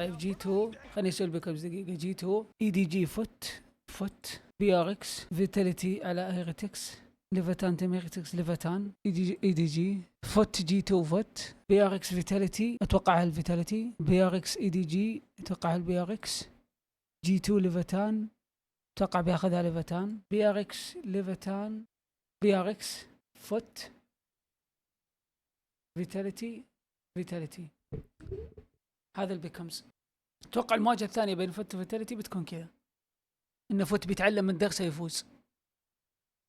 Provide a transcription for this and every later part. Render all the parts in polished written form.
طيب جي 2 خليني اسوي البيك ابز دقيقه. جي 2 اي دي جي فوت بي ار اكس فيتاليتي على هيرتكس ليفاتان تيميرتكس ليفاتان اي دي جي فوت جي 2 فوت بي ار اكس فيتاليتي اتوقعها الفيتاليتي بي ار اكس اي دي جي اتوقعها البي ار اكس جي 2 ليفاتان اتوقع بياخذها ليفاتان بي ار اكس ليفاتان بي ار اكس فوت فيتاليتي هذا البيكمز. اتوقع المواجهه الثانيه بين فوت وفيتاليتي بتكون كذا، ان فوت بيتعلم من درسه يفوز،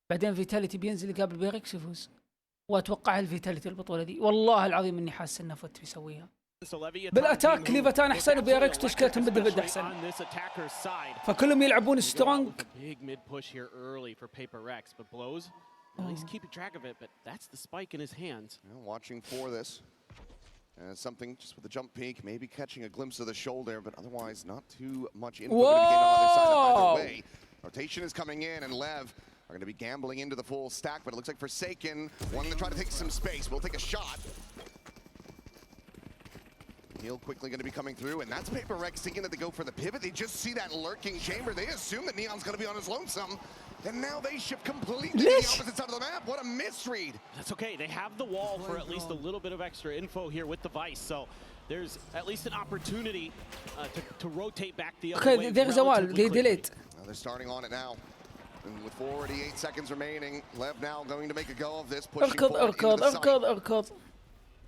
بعدين فيتاليتي بينزل يقابل بيركس يفوز. واتوقع الفيتاليتي البطوله دي والله العظيم اني حاسس ان فوت بيسويها. بالاتاك ليفاتان احسن وبيركس تشكيلتهم بالدفد احسن، فكلهم يلعبون سترونج. At least keeping track of it, but that's the spike in his hands. Watching for this. Something just with the jump peak, maybe catching a glimpse of the shoulder, but otherwise not too much info to be gained on the other side of either way. Rotation is coming in, and LEV are going to be gambling into the full stack, but it looks like Forsaken wanting to try to take some space. We'll take a shot. Heal quickly going to be coming through, and that's Paper Rex thinking that they go for the pivot. They just see that lurking chamber. They assume that Neon's going to be on his lonesome, and now they shift completely to the opposite side of the map. What a misread. That's okay. They have the wall for at least a little bit of extra info here with the Vice, so there's at least an opportunity to rotate back the other way. Okay, there's a wall. They delete. They're starting on it now. And with 48 seconds remaining, LEV now going to make a go of this, pushing forward into the site.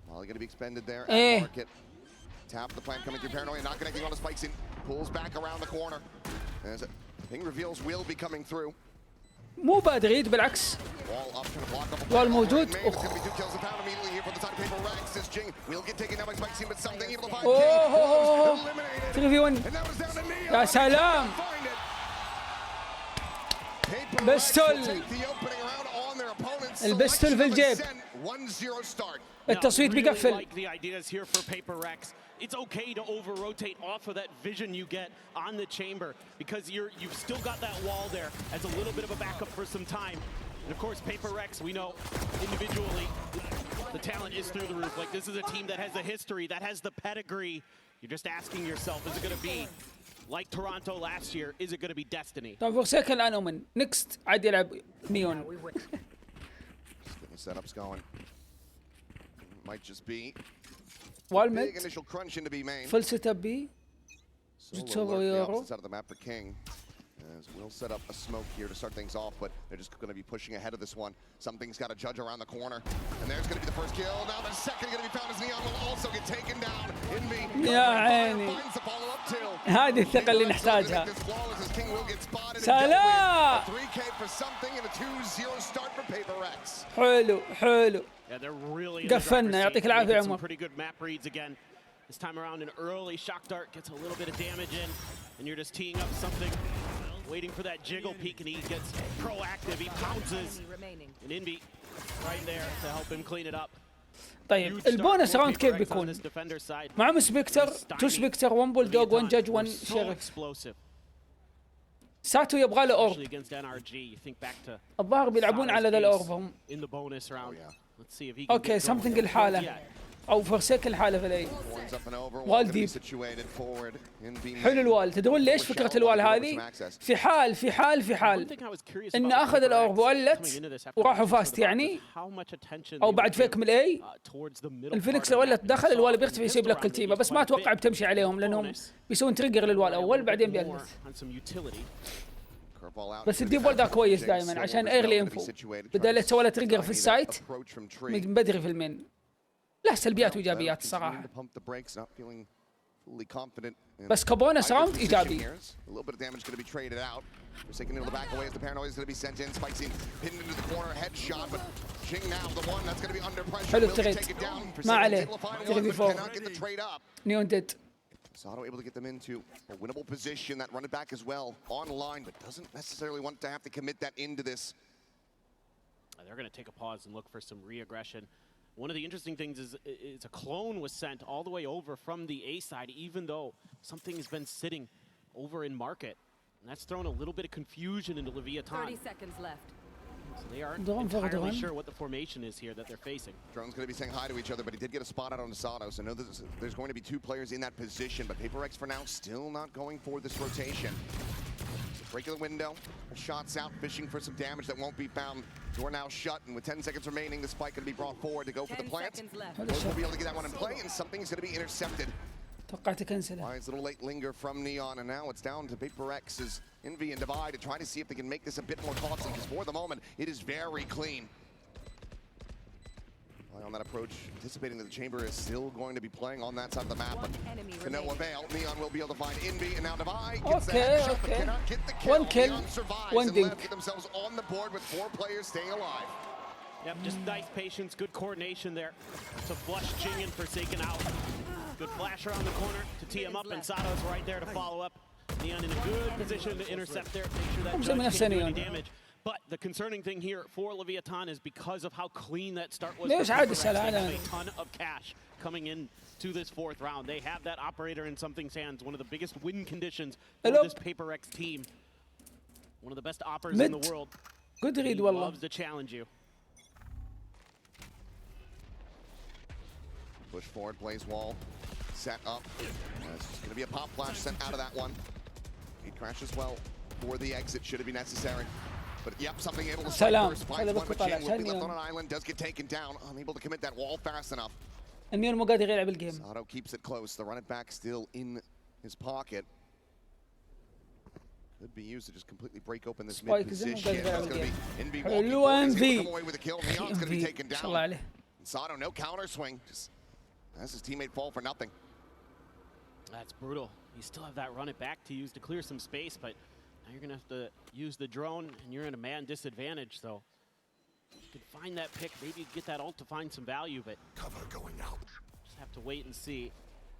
Molly going to be expended there at market. Tap the plan coming through Paranoia, not connecting on the spikes in. Pulls back around the corner. As Ping reveals will be coming through. مو بادريد بالعكس. وال موجود. اوه 3v1 يا سلام. بستول البستول في الجيب. التصويت بيقفل. It's okay to over-rotate off of that vision you get on the chamber because you've still got that wall there as a little bit of a backup for some time. And of course, Paper Rex, we know individually the talent is through the roof. Like, this is a team that has the history, that has the pedigree. You're just asking yourself, is it going to be like Toronto last year? Is it going to be Destiny? طيب فورسيكن الآن أومن. نيكست عاد يلعب نيون. Setup's going. Might just be والمت initial crunch into B main. فل سيت اب بي. Solo out of the map for King. As we'll set up a smoke here to start things off, but they're just going to be pushing ahead of this one. Something's got to judge around the corner, and there's going to be the first kill. Now the second going to be found as Neon will also get taken down. Envy finds the follow-up kill. هذه الثقة اللي نحتاجها. سلام. 3K for something and a 2-0 start for Paper Rex. حلو. Yeah, they're really قفلنا يعطيك العافية يا عمر. Pretty good map reads again. This time around, an early shock dart gets a little bit of damage in, and you're just teeing up something, waiting for that jiggle peek, and he gets proactive. He pounces, and Envy right there to help him clean it up. طيب البونس راوند كيف بيكون؟ معهم سبيكتر، 2 سبيكتر، 1 بولدوغ، 1 جاج، 1 شيرف. ساتو يبغى له اورب. الظاهر بيلعبون على ذا الاورب هم. اوكي سمثينج الحالة او فرسيك الحالة في الاي. وال ديب. حلو الوال. تدرون ليش فكرة الوال هذه؟ في حال ان اخذ الاورب ولت وراحوا فاست يعني، او بعد فيك من الاي الفينيكس لو ولت دخل الوال بيختفي يسيب لك التيمة، بس ما اتوقع بتمشي عليهم لانهم بيسوون تريجر للوال اول بعدين بيلت. بس الديب وول ده كويس دائما عشان ايرلي انفو، بدل تسوي له تريجر في السايت من بدري في المين. له سلبيات وايجابيات الصراحه، بس كبونس راوند ايجابي. حلو التريد ما عليه. 3v4 نيون ديد. Sato able to get them into a winnable position. That run it back as well online, but doesn't necessarily want to have to commit that into this. They're going to take a pause and look for some re-aggression. One of the interesting things is a clone was sent all the way over from the A side, even though something has been sitting over in market. And that's thrown a little bit of confusion into Leviathan. 30 seconds left. So they aren't entirely sure what the formation is here that they're facing. Drone's going to be saying hi to each other, but he did get a spot out on Sato, so know there's going to be two players in that position, but Paper X for now still not going for this rotation. So breaking the window, shots out, fishing for some damage that won't be found. Door now shut, and with 10 seconds remaining, the spike going to be brought forward to go for the plant. We'll be able to get that one in play, and something's going to be intercepted. Wise little late linger from Neon, and now it's down to Paper X's Envy and Divide to try to see if they can make this a bit more costly, because for the moment, it is very clean. On that approach, anticipating that the Chamber is still going to be playing on that side of the map, but to no avail. Neon will be able to find Envy, and now Divide gets the headshot, but cannot get the kill. One kill, Neon survives, one and dink. LEV get themselves on the board with 4 players staying alive. Yep, just nice patience, good coordination there to flush Jing and Forsaken out. Good flash around the corner to tee him up, and Sato's right there to follow up. Neon in a good position to intercept there, make sure that judge can't do any damage. But the concerning thing here for Leviathan is because of how clean that start was. They have a ton of cash coming in to this 4th round. They have that operator in something's hands, one of the biggest win conditions for this Paper X team. One of the best operators in the world. Good read, he loves to challenge you. Push forward, Blaze Wall, set up. There's going to be a pop flash sent out of that one. He crashes well for the exit, should it be necessary. But yep, something able to strike first. Finds one, but Jing will be left on an island, does get taken down, unable to commit that wall fast enough. Sato keeps it close, the run it back still in his pocket. Could be used to just completely break open this mid position. That's going to be Envy walking forward. He's able to come away with a kill. Neon's going to be taken down. Sato, no counter swing. Just has his teammate fall for nothing. That's brutal. You still have that run it back to use to clear some space, but now you're going to have to use the drone, and you're in a man disadvantage, so you could find that pick, maybe get that ult to find some value, but cover going out. Just have to wait and see.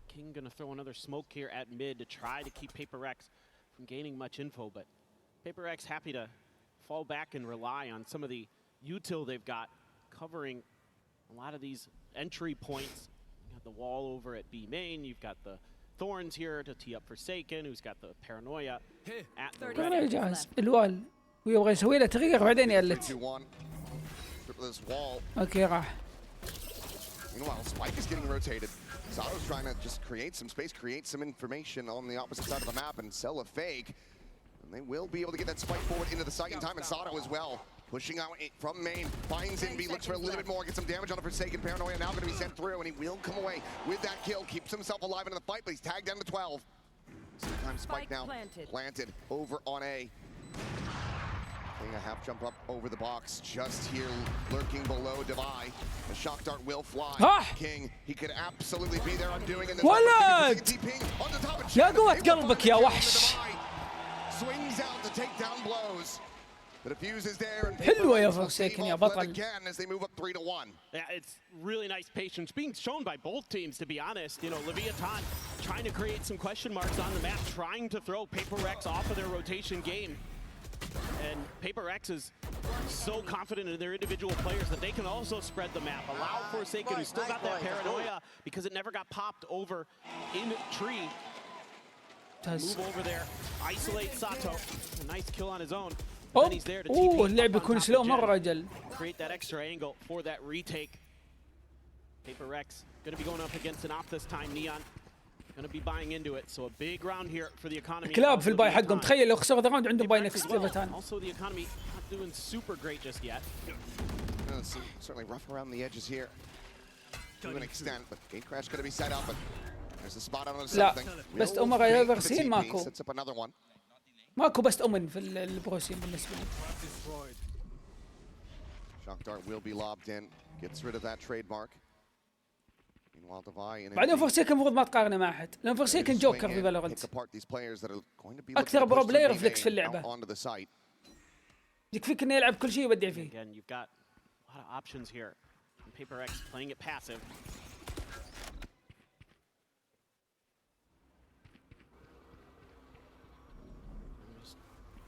King going to throw another smoke here at mid to try to keep Paper X from gaining much info, but Paper X happy to fall back and rely on some of the util they've got covering a lot of these entry points. You got the wall over at B main, you've got the Thorns here to tee up Forsaken, who's got the Paranoia at the ready. جاهز الوال ويبغى يسوي له تغيير بعدين يقلت. اوكي راح. Meanwhile, Spike is getting rotated. Sato's trying to just create some space, create some information on the opposite side of the map and sell a fake. And they will be able to get that Spike forward into the site in time, and Sato as well. Pushing out from main, finds Envy, looks for a little bit more, gets some damage on the Forsaken. Paranoia now going to be sent through, and he will come away with that kill. Keeps himself alive in the fight, but he's tagged down to 12. Sometimes Spike now planted over on A. Taking a half jump up over the box, just here lurking below Divide. The shock dart will fly. King, he could absolutely be there undoing in this. ولد يا قوة قلبك يا وحش. Swings out to take down blows. The defuse is there, and حلوة يا Forsaken يا بطل. again as they move up 3-1. Yeah, it's really nice patience being shown by both teams, to be honest. You know, Leviathan trying to create some question marks on the map, trying to throw Paper X off of their rotation game. And Paper X is so confident in their individual players that they can also spread the map. Allow Forsaken, who's still got that Paranoia because it never got popped over in tree. Move over there, isolate Sato. A nice kill on his own. And he's there to اللعب بيكون سلو مرة أجل. Create that extra angle for that retake. Paper X going to be going up against an op this time. Neon going to be buying into it. So a big round here for the economy. كلاب في الباي حقهم. تخيل لو خسروا الراوند عندهم باي نكست ليفاتان. Also the economy not doing super great just yet. Certainly rough around the edges here to an extent, but gate crash going to be set up. And there's a spot on something. بس أمر يفرسين ماكو. Sets up another one. ماكو بس أمن في البروسين بالنسبة لي. Shock dart will be lobbed in, gets rid of that trademark. Meanwhile, Divide. بعدين Forsaken المفروض ما تقارنه مع أحد، لأن Forsaken جوكر في فالورانت. أكثر برو بلاير ريفلكس في اللعبة. يكفيك إنه يلعب كل شيء ويبدع فيه. Again, you've got a lot of options here. Paper X playing it passive.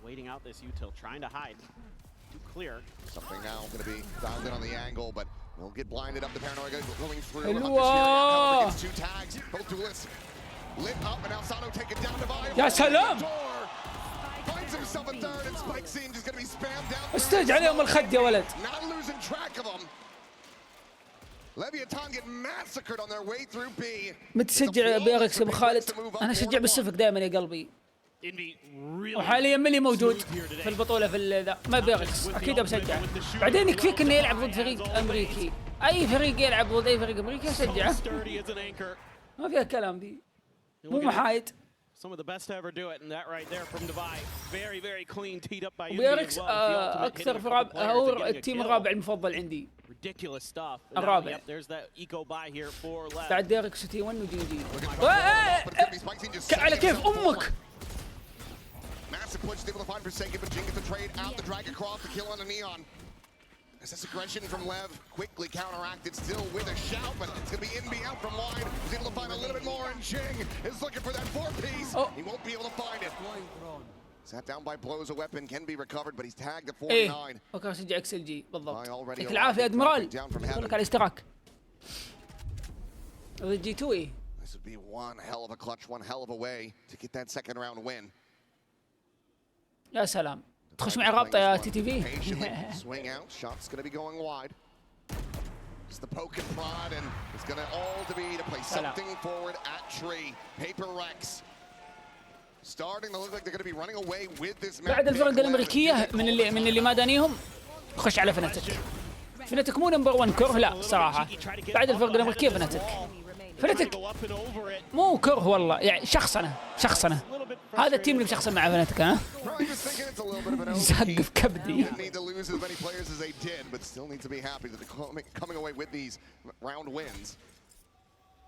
Waiting out this util, trying to hide. Too clear. Something now going to be dialed in on the angle, but he'll get blinded up. The Paranoia going through. Gets 2 tags. Both duelists lit up, and now Sato taken down. Divide. يا سلام. Finds استرجع عليهم الخد يا ولد. متشجع بيركس ابو خالد؟ انا اشجع بالسفك دائما يا قلبي، وحاليا ملي موجود في البطوله في ذا ما بيركس اكيد بشجعه. بعدين يكفيك انه يلعب ضد فريق امريكي، اي فريق يلعب ضد اي فريق امريكي اشجعه، ما فيها كلام دي، مو محايد. بيركس اكثر في رابع، هو التيم الرابع المفضل عندي، الرابع بعد ديركس وتي 1 وجي جي. على كيف امك. This aggression from LEV quickly counteracted, still with a shout, but it's going to be NB out from wide. He's able to find a little bit more, and Jing is looking for that four-piece. He won't be able to find it. Sat down by blows, a weapon can be recovered, but he's tagged at 49. اوكي سجل اكس ال جي بالضبط. يعطيك العافيه ادميرال، لك على الاشتراك. جي 2 This would be one hell of a clutch, one hell of a way to get that second round win. يا سلام. تخش مع رابط يا تي في. Swing out, shot's going to be going wide. It's the poke and prod, and it's going to all to be to play something forward at tree. Paper Rex starting to look like they're going to be running away with this match. بعد الفرق الامريكيه من اللي ما دانيهم خش على فناتك. فناتك مو نمبر 1 كره، لا صراحه بعد الفرق الامريكيه فناتك مو كره والله، يعني شخصنه هذا التيم اللي بشخصن مع فناتك. ها سقف كبدي.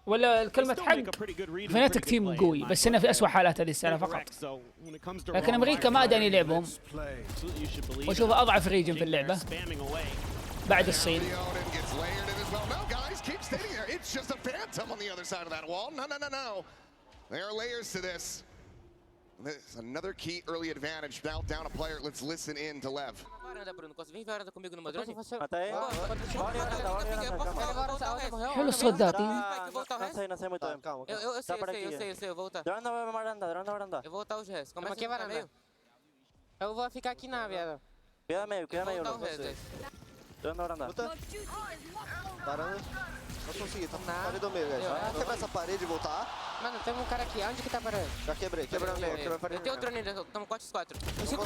ولا كلمة حق فناتك تيم قوي، بس انه في اسوء حالات هذه السنة فقط، لكن امريكا ما اداني لعبهم، واشوفه اضعف ريجن في اللعبة بعد الصين. There's another key early advantage. Now down a player. Let's listen in to LEV. حلو الصوت داطي. Eu vou ficar aqui na viada. Queda meio. Tô na varanda. Varanda. Não consegui, tá parede do meio, guys. Vamos quebrar essa parede e voltar. Mano, tem um cara aqui. Onde que tá parando? Já quebrei, quebrou a meio, quebrou a parede. Tem outro nele, estamos 4x4. Eu sigo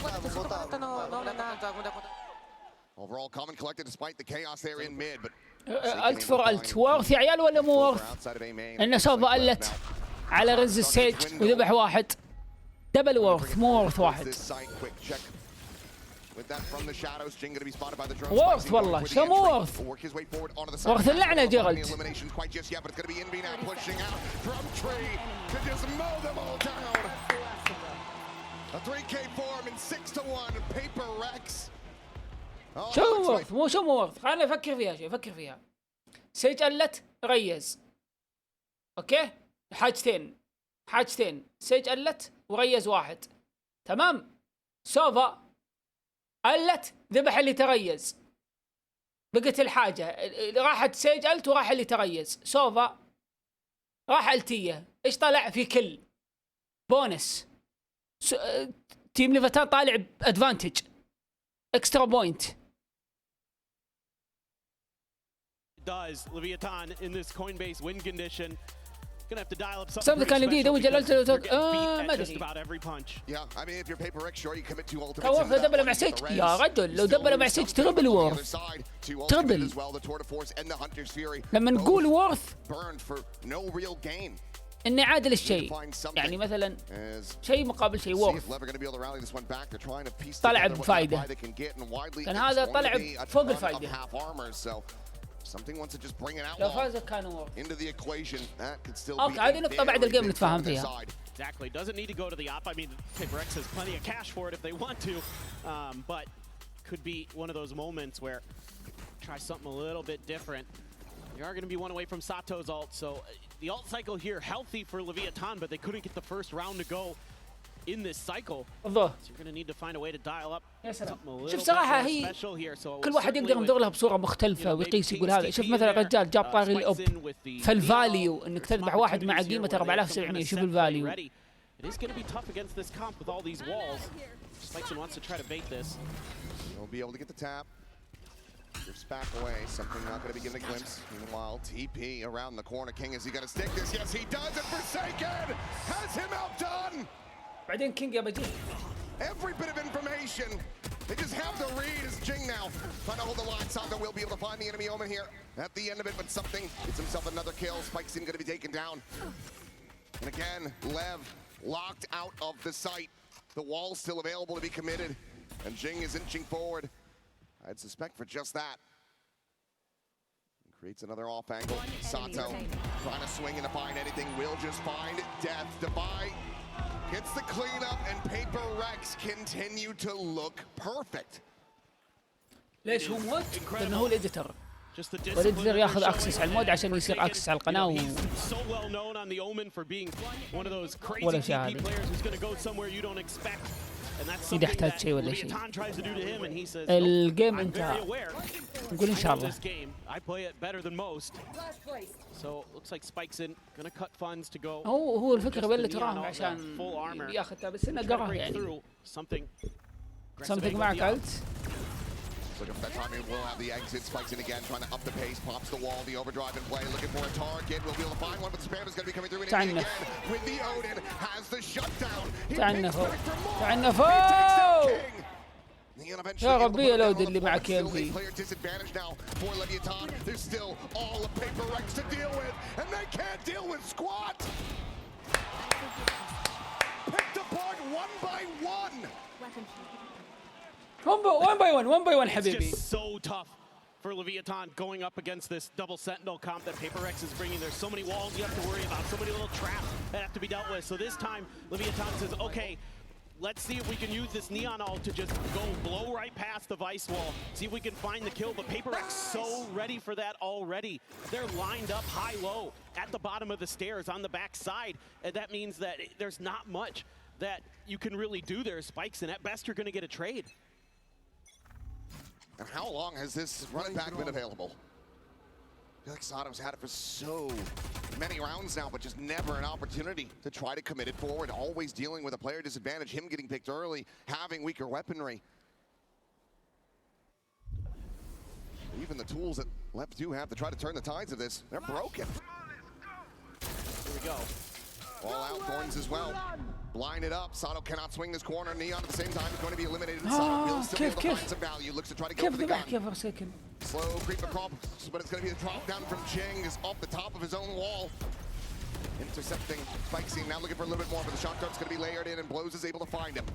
Overall, common collected despite the chaos there in mid, but الت فور الت وورث يا عيال ولا مو وورث؟ انه سوف الت على رز السيج وذبح واحد. دبل وورث مو وورث واحد. وورث والله، شو مو وورث؟ وورث اللعنة جيرالد. شو وورث؟ مو شو مو وورث، خلينا نفكر فيها شوي، فكر فيها. سيج قلت ريز، اوكي؟ حاجتين سيج قلت وريز واحد، تمام؟ سوفا قلت ذبح اللي تريز، بقت الحاجة راحت سيج قلت وراح اللي تريز، سوفا راح التيه، ايش طلع في كل بونس؟ تيم ليفتان طالع بادفانتج اكسترا بوينت. Does Leviathan in this Coinbase win condition gonna have to dial up something. صار كان جديدة وجللت ما ادري. Yeah, I mean if you're paper Rex sure you commit to ultimate. وورث لو دبل مع سيج يا رجل، لو دبل مع سيج تربل وورث. تربل. لما نقول وورث انه عادل الشيء، يعني مثلا شيء مقابل شيء وورث. طلع بفائدة، كان هذا طلع فوق الفائدة. لو فاز كان وورث. اوكي هذه نقطة بعد الجيم نتفاهم فيها. Exactly. Doesn't need to go to the op. I mean, Paper Rex has plenty of cash for it if they want to, but could be one of those moments where try something a little bit different. You are going to be one away from Sato's ult, so the ult cycle here healthy for Leviathan, but they couldn't get the first round to go in this cycle. بالضبط. So you're going to need to find a way to dial up something a little شوف صراحة هي كل واحد يقدر ينظر لها بصورة مختلفة ويقيس يقول هذا. شوف مثلا الرجال جاب طاري الأوب، فالفاليو انك تذبح واحد مع قيمة 4700، شوف الفاليو. Spikeson wants to try to bait this. He'll be able to get the tap. Drifts back away, something not going to be given a glimpse. Meanwhile, TP around the corner. King, is he going to stick this? Yes, he does. And Forsaken has him outdone. بعدين كينج يا بجي. Every bit of information. They just have to read as Jing now trying to hold the line. Sando will be able to find the enemy Omen here at the end of it, but something gets himself another kill. Spikeson going to be taken down. And again, LEV locked out of the site. The wall's still available to be committed, and Jing is inching forward. I'd suspect for just that. Creates another off angle. Sato trying to swing and to find anything. Will just find death. Defy gets the cleanup, and Paper Rex continue to look perfect. ليش هو موت؟ لأنه هو الإديتر. Just the والإديتر ياخذ أكسس على المود عشان يصير أكسس على القناة. He's so well known on the Omen for being one of those crazy TP players who's going to go somewhere you don't expect. And that's something that Leviathan tries to do to him, and he says, الجيم I'm very انتهى. aware. نقول إن شاء I know الله. this game. I play it better than most. So looks like Spikeson going to cut funds to go. هو الفكرة بيلي تراهم عشان full armor. ياخذ بس إنه قراه يعني. Something معك قلت. Looking for that timing, will have the exit. Spikeson again, trying to up the pace, pops the wall, the overdrive in play, looking for a target. We'll be able to find one, but the spam is going to be coming through. And again, with the Odin, has the shutdown. He picks back for more. He takes down King. يا ربي يا لود اللي معك يا لبي. Player disadvantage now for Leviathan. There's still all of Paper Rex to deal with, and they can't deal with squat. Picked apart one by one. one by one حبيبي. It's just so tough for Leviathan going up against this double sentinel comp that Paper Rex is bringing. There's so many walls you have to worry about, so many little traps that have to be dealt with. So this time, Leviathan says, okay, let's see if we can use this neon ult to just go blow right past the vice wall, see if we can find the kill. But Paper Rex so ready for that already. They're lined up high-low at the bottom of the stairs on the back side, and that means that there's not much that you can really do there, Spikes, and at best you're going to get a trade. And how long has this running back been available? I feel like Sato's had it for so many rounds now, but just never an opportunity to try to commit it forward. Always dealing with a player disadvantage, him getting picked early, having weaker weaponry. Even the tools that LEV do have to try to turn the tides of this, they're broken. Here we go. All out, Thorns as well. Blinded up. Sato cannot swing this corner. Neon at the same time is going to be eliminated. Sato will still be able to find some value. Looks to try to go for the gun. Slow creep across, but it's going to be the drop down from Jing is off the top of his own wall. Intercepting Spikeson. Now looking for a little bit more, but the shot dart's going to be layered in, and Blows is able to find him.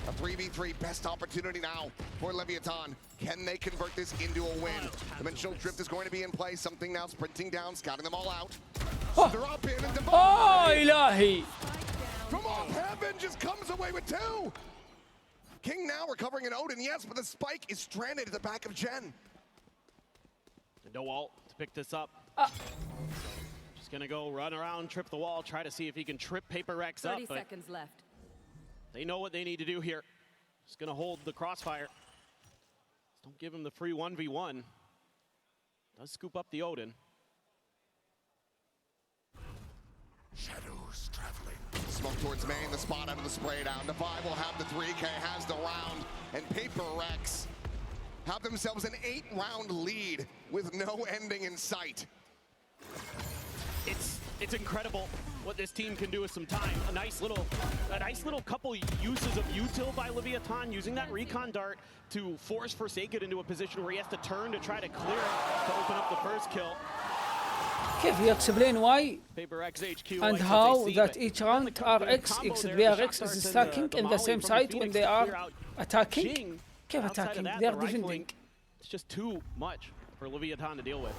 A 3v3, best opportunity now for Leviathan. Can they convert this into a win? Dimensional Drift is going to be in play. Something now sprinting down, scouting them all out. Drop in and إلهي. From off heaven just comes away with two. King now recovering an Odin, yes, but the spike is stranded at the back of Jen. No ult to pick this up. Just gonna go run around, trip the wall, try to see if he can trip Paper Rex up. 30 seconds left. They know what they need to do here. Just gonna hold the crossfire. Just don't give him the free 1v1. Does scoop up the Odin. Shadows traveling. Smoke towards main, the spot out of the spray down. Defy will have the 3K, has the round, and Paper Rex have themselves an 8-round lead with no ending in sight. It's incredible what this team can do with some time. A nice little couple uses of util by Leviathan, using that recon dart to force Forsaken into a position where he has to turn to try to clear it to open up the first kill. كيف you explain why Paper Rex HQ and how that each round RX exit BRX is stacking in the same site when they are attacking? كيف attacking? They are defending. It's just too much for Leviathan to deal with.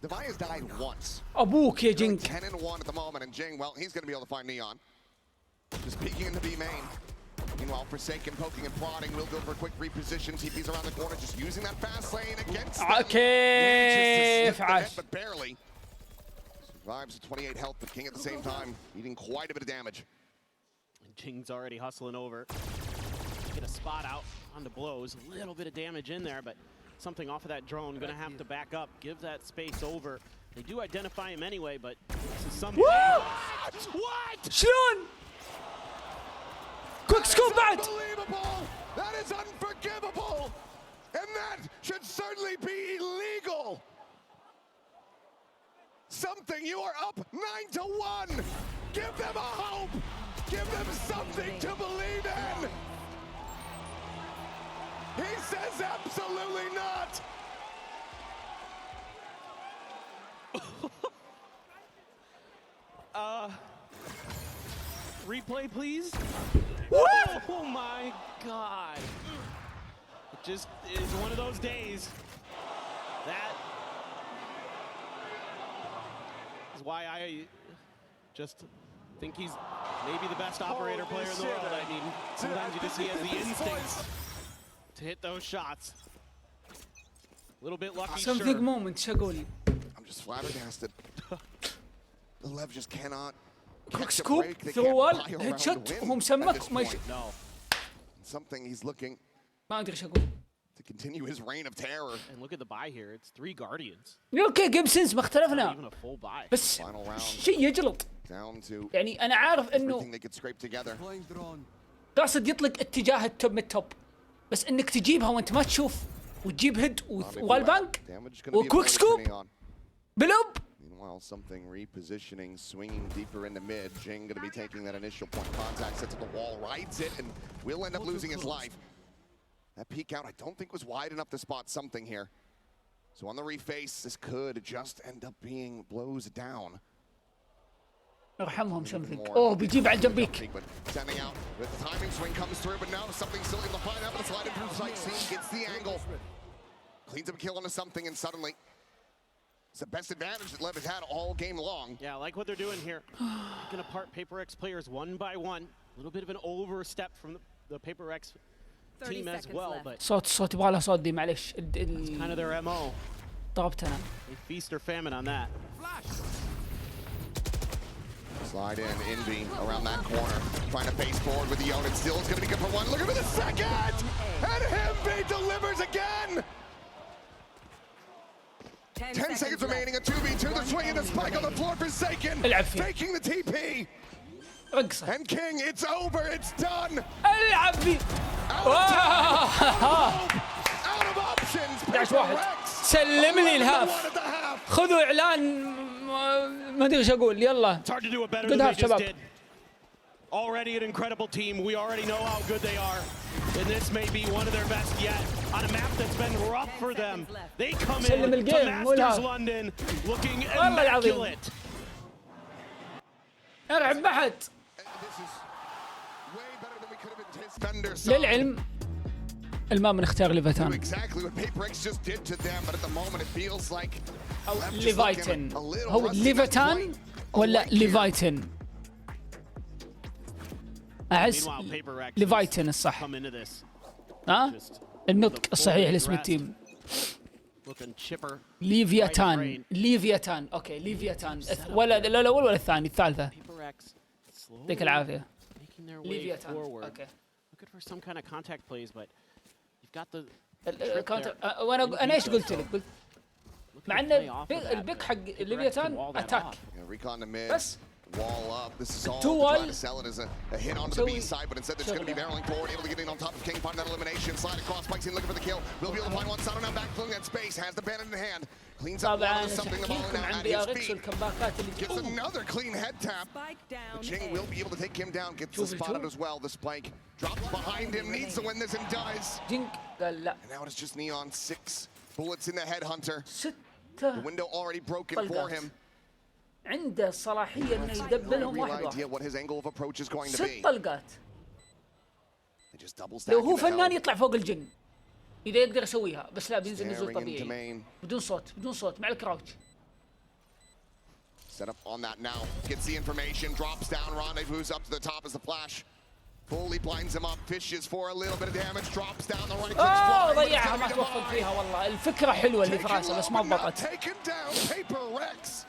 Defy has died once. أبوك يا جنك. 10-1 at the moment, and Jing, well, he's going to be able to find Neon. Just peeking in the B main. Meanwhile, Forsaken poking and prodding. Will go for quick reposition. TP's around the corner, just using that fast lane against them. كيف عاش. But barely. Survives with 28 health, but King at the same time, eating quite a bit of damage. And Jing's already hustling over. Get a spot out on the Blows. A little bit of damage in there, but something off of that drone. Gonna have to back up, give that space over. They do identify him anyway, but this is something. What? What? شلون؟ كويك سكوب بعد. That is unforgivable. And that should certainly be illegal. Something, you are up 9-1. Give them a hope. Give them something to believe in. He says absolutely not. Replay, please. What? Oh my God. It just is one of those days. That is why I just think he's maybe the best operator player in the world. I mean, sometimes you just see he has the instincts to hit those shots. A little bit lucky, Something sure. moment شقولي. I'm just flabbergasted. The LEV just cannot كويك catch a سكوب break. They ثرو can't وال buy a هيد round شوت to win وهو at مسمك this ما point. No. Something he's looking ما ادري ايش اقول. to continue his reign of terror. And look at the buy here. It's 3 Guardians. اوكي جيم سنس ما Not even اختلفنا a full buy. بس Final round. شيء يجلط. Down to يعني انا عارف everything انه they could scrape together. قاصد يطلق اتجاه التوب من التوب، بس انك تجيبها وانت ما تشوف وتجيب هيد والبانك Damage gonna be وكويك avoided سكوب turning on. بلوب. Meanwhile, something repositioning, swinging deeper into mid. Jing going to be taking that initial point of contact, sets at the wall, rides it, and will end up losing his life. That peek out, I don't think was wide enough to spot something here. So on the reface, this could just end up being blows down. ارحمهم something. اوه بيجيب على الجنبيك. But sending out, the timing swing comes through, but now something still able to find out, but it's sliding through sight, seeing, gets the angle. Cleans up a kill onto something, and suddenly, it's the best advantage that LEV has had all game long. Yeah, I like what they're doing here. Picking apart Paper X players one by one. A little bit of an overstep from the Paper X team as well, but صوت يبغى له صوت دي معلش. it's kind of their MO. ضربت انا. They feast or famine on that. Slide in, Envy around that corner, trying to face forward with the Yonin. Still, it's going to be good for one. Look at the second! And Envy delivers again! 10 seconds remaining, a 2v2. They're swinging the spike on the floor, Forsaken, العب فيه. faking the TP. رقصه. And King, it's over, it's done. العب فيه. Out of options. 11 واحد. سلم لي الهاف. خذوا اعلان ما ادري ايش اقول. يلا. It's hard to do it better Good than they half, just شباب. did. Already an incredible team. We already know how good they are. And this may be one of their best yet. On a map that's been rough for them. They come سلم in to الجيم، مو Masters الهاف. London looking والله العظيم. immaculate. ارعب ما حد. This is way better than we could have anticipated. للعلم الما بنختار ليفاتان Exactly what Paper X just did to them, but at the moment it feels like او Left just ليفايتن. looking a little هو rusty, ليفاتان not ولا quite here. ليفايتن؟ احس Meanwhile, Paper X ليفايتن الصح. come into this ها just النطق الصحيح لاسم التيم. looking chipper. ليفياتان. ليفياتان. اوكي ليفياتان. ولا الاول ولا الثاني الثالثه. Paper X slowly يعطيك العافيه. making their way ليفياتان. forward. اوكي. Looking for some kind of contact plays, but you've got the الكاونتر. وانا ايش قلت لك؟ قلت مع ان البيك حق ليفياتان اتاك Yeah, recon to mid. بس. Wall up. This is all Two to try wall. to sell it as a hit onto the B side, but instead they're just going to be barreling forward, able to get in on top of King, find that elimination, slide across, spikes in, looking for the kill. Will be able to find one, Sato now back, filling that space, has the bandit in hand, cleans up طبعا one of something, the ball احكيكم now عن at بي his ار اكس feet. والكمباكات اللي Gets تجي. another clean head tap. But Jing will be able to take him down, gets the spotted as well. The spike drops behind him, needs to win this and does. جينك قال لا. And now it's just Neon, 6 bullets in the headhunter. The 6 window already broken for طلقات. him. عنده صلاحيه انه يدبلهم Real واحد idea واحد. what his angle of approach is going to 6 be. طلقات. They just double stack لو هو it فنان out. يطلع فوق الجن اذا يقدر يسويها، بس لا بينزل نزول Staring into طبيعي main. بدون صوت بدون صوت مع الكراوتش. Set up on that now. Gets the information, drops down, rendezvous up to the top as the flash fully blinds him up, fishes for a little bit of damage, drops down the right. اوه ضيعها ما توفق فيها والله. الفكره حلوه اللي في راسه بس ما ضبطت. Taken down. Paper Rex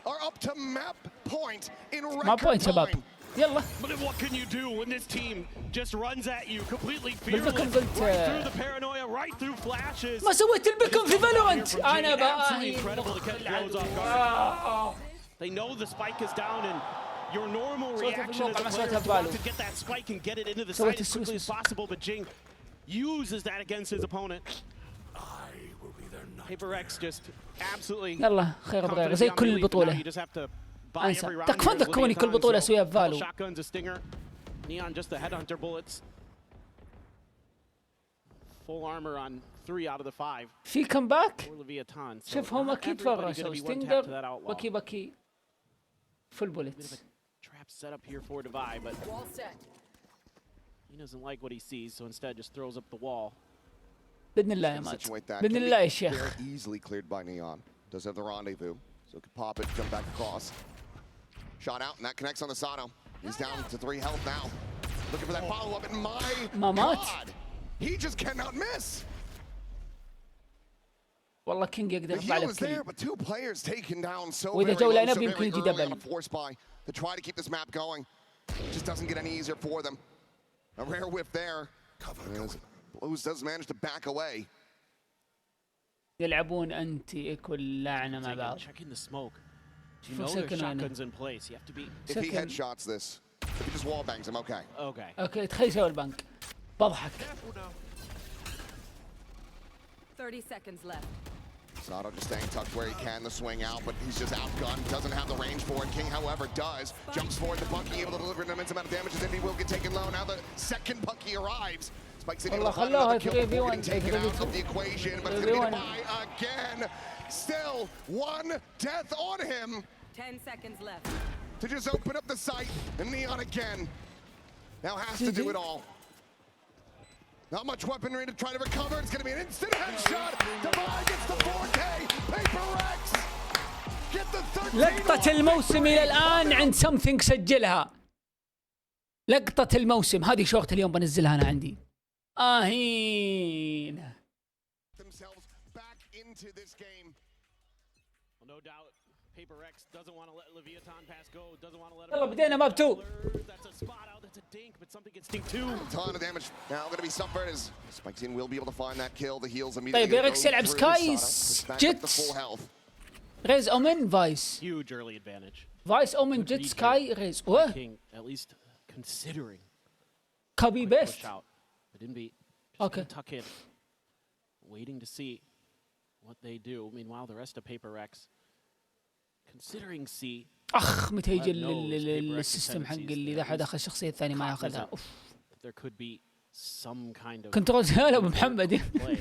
are up to map point in ما record بوينت شباب. time. يلا. But what can you do when this team just runs at you completely بالبكم fearless, قلت right through the paranoia, right through flashes? ما سويت البكم في فالورنت. انا Absolutely incredible to catch throws off guard. بقى They know the spike is down and your normal صوتها في reaction as الموقع a ما player سويتها is to want بباله. to get that spike and get it into the سويت side as quickly as السوسوس. possible, but Jing uses that against his opponent. Paper X just absolutely يلا خير بغير زي confident beyond كل belief, and now البطولة. you just have to buy انسى every round تكفون here as ذكروني كل Leviathan, بطولة so اسويها couple بفالو. shotguns, a stinger, Neon just the headhunter bullets. Full armor on 3 out of the 5 في كمباك. for Leviathan. So شوف هم not اكيد everybody فرشوا gonna be one tap to ستينجر that outlaw. بكي بكي فول Bit of بوليتس. a trap set up here for Divide, but he doesn't like what he sees, so instead just throws up the wall. باذن الله يا مات. Situate that. باذن Can be الله يا شيخ. very easily cleared by Neon. Does have the rendezvous, so could pop it, jump back across. Shot out, and that connects on the Sato. He's down to 3 health now. Looking for that follow-up, and my مات. God, he just cannot miss. والله كينج يقدر The يطلع heal لك is there, كل. but 2 players taken down so وإذا very جو low, لاين so اب يمكن very يجي early on دبل. a force buy to try to keep this map going. It just doesn't get any easier for them. A rare whiff there. As Blues does manage to back away. يلعبون انتي كل لعنة مع بعض. Checking the smoke. You For know there's second line. shotguns in place. You have to be If he Second. headshots this, if he just wall bangs him, okay. okay. اوكي تخيل سوي البنك. بضحك. 30 seconds left. Sato just staying tucked where he can, the swing out, but he's just outgunned, doesn't have the range for it. King, however, does. Jumps forward, the Bucky able to deliver an immense amount of damage as Indy will get taken low. Now the second Bucky arrives. Spikes in able to find another kill before getting taken out of the equation, but it's going to be the buy again. Still, 1 death on him 10 seconds left. to just open up the site. And Neon again now has to do it all. Not much weaponry to try to recover. It's going to be an instant headshot. Divide gets the 4K. Paper X get the 13. لقطة الموسم إلى الآن عند سمثينج سجلها. لقطة الموسم هذه شو وقت اليوم بنزلها أنا عندي. آهين. Themselves back into this game. Well, no doubt, Paper X doesn't want to let Leviathan pass go. Doesn't want to let him. يلا بدينا ماب 2. That's a spot out. That's a dink, but something gets dink too. Ton of damage now going to be suffered as Spikes in will be able to find that kill. The heals immediately. طيب إيريكس يلعب سكايز جيتس ريز أومن فايس. Huge early advantage. فايس أومن جيت سكاي ريز. واه King at least considering كابي بيست. push out. But didn't be. Okay. Just tuck in, waiting to see what they do. Meanwhile, the rest of Paper X considering C. أخ متى يجي السيستم حق اللي إذا حد أخذ الشخصية الثانية ما ياخذها. أوف. There could be some kind of كنترول هلا أبو محمد. play.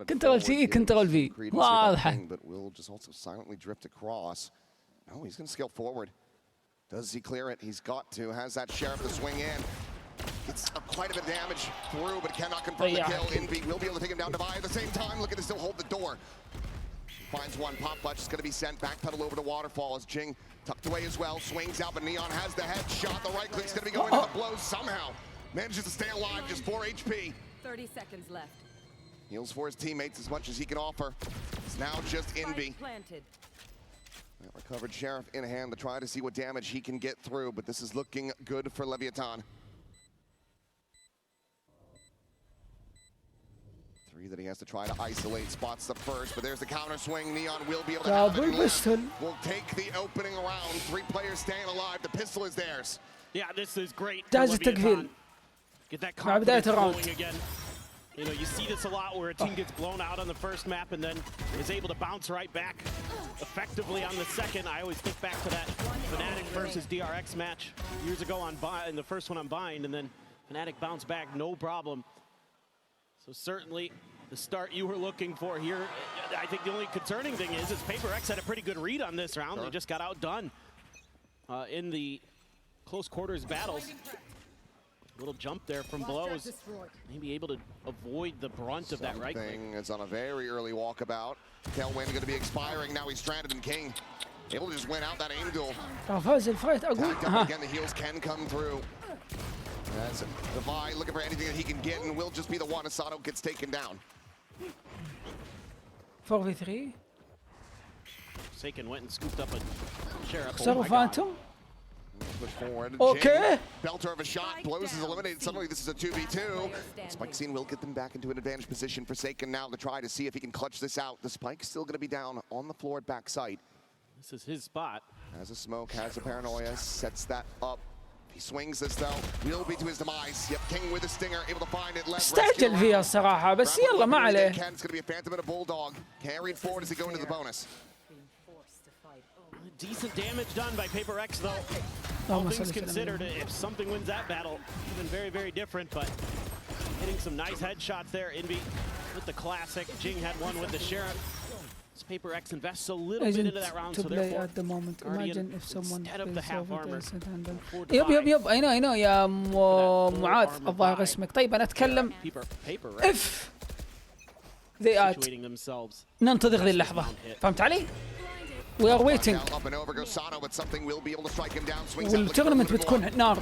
كنترول سي كنترول في واضحة. But will just also silently drift across. No, he's going to scale forward. Does he clear it? He's got to. Has that Sheriff to swing in. It's quite a bit of damage through, but cannot confirm the kill. Envy will be able to take him down. Divide at the same time, looking to still hold the door. Finds one. Pop Butch is going to be sent. Backpedal over to Waterfall as Jing tucked away as well. Swings out, but Neon has the headshot. The right click's going to be going to the blows somehow. Manages to stay alive, just 4 HP. 30 seconds left. Heals for his teammates as much as he can offer. It's now just Envy. Spike planted. That recovered Sheriff in hand to try to see what damage he can get through, but this is looking good for Leviathan. 3 that he has to try to isolate. Spots the first, but there's the counter swing. Neon will be able to have it. Will take the opening round. 3 players staying alive. The pistol is theirs. Yeah, this is great. for جاهز Leviathan. التقفيل. Get that مع بداية confidence الراوند. flowing again. You know, you see this a lot where a team gets blown out on the first map and then is able to bounce right back effectively on the second. I always think back to that Fnatic versus DRX match years ago in the first one on Bind, and then Fnatic bounced back, no problem. So certainly the start you were looking for here. I think the only concerning thing is Paper X had a pretty good read on this round. They just got outdone in the close quarters battles. Little jump there from blows. Maybe able to avoid the brunt of that right click. It's on a very early walkabout. Tailwind going to be expiring. Now he's stranded in King. Able to just win out that aim duel. فاز الفايت أقول. Again, the heals can come through. As Divide looking for anything that he can get, and will just be the one as Sato gets taken down. 4v3. Saken went and scooped up a Sheriff. خسروا فانتوم. Push forward. Okay. Jing, belter of a shot. Blows is eliminated. Suddenly this is a 2v2. Spike scene will get them back into an advantage position for Saken now to try to see if he can clutch this out. The Spike's still going to be down on the floor at backside. This is his spot. Has a smoke, has a paranoia, sets that up. He swings this though, will be to his demise. Yep, King with a stinger, able to find it. استعجل فيها الصراحة بس يلا ما عليه. It's going to be a phantom and a bulldog. Carried forward as he go into the bonus. Decent damage done by Paper X though. All things considered, if something wins that battle, even very, very different, but hitting some nice headshots there. Envy with the classic. Jing had one with the Sheriff. This Paper X invests a little bit into that round, so therefore, at the moment. Imagine if someone instead of the half armor. يب I know يا معاذ الظاهر اسمك. طيب أنا أتكلم if they are ننتظر ذي اللحظة. فهمت علي؟ We are waiting. والتورنمنت بتكون نار.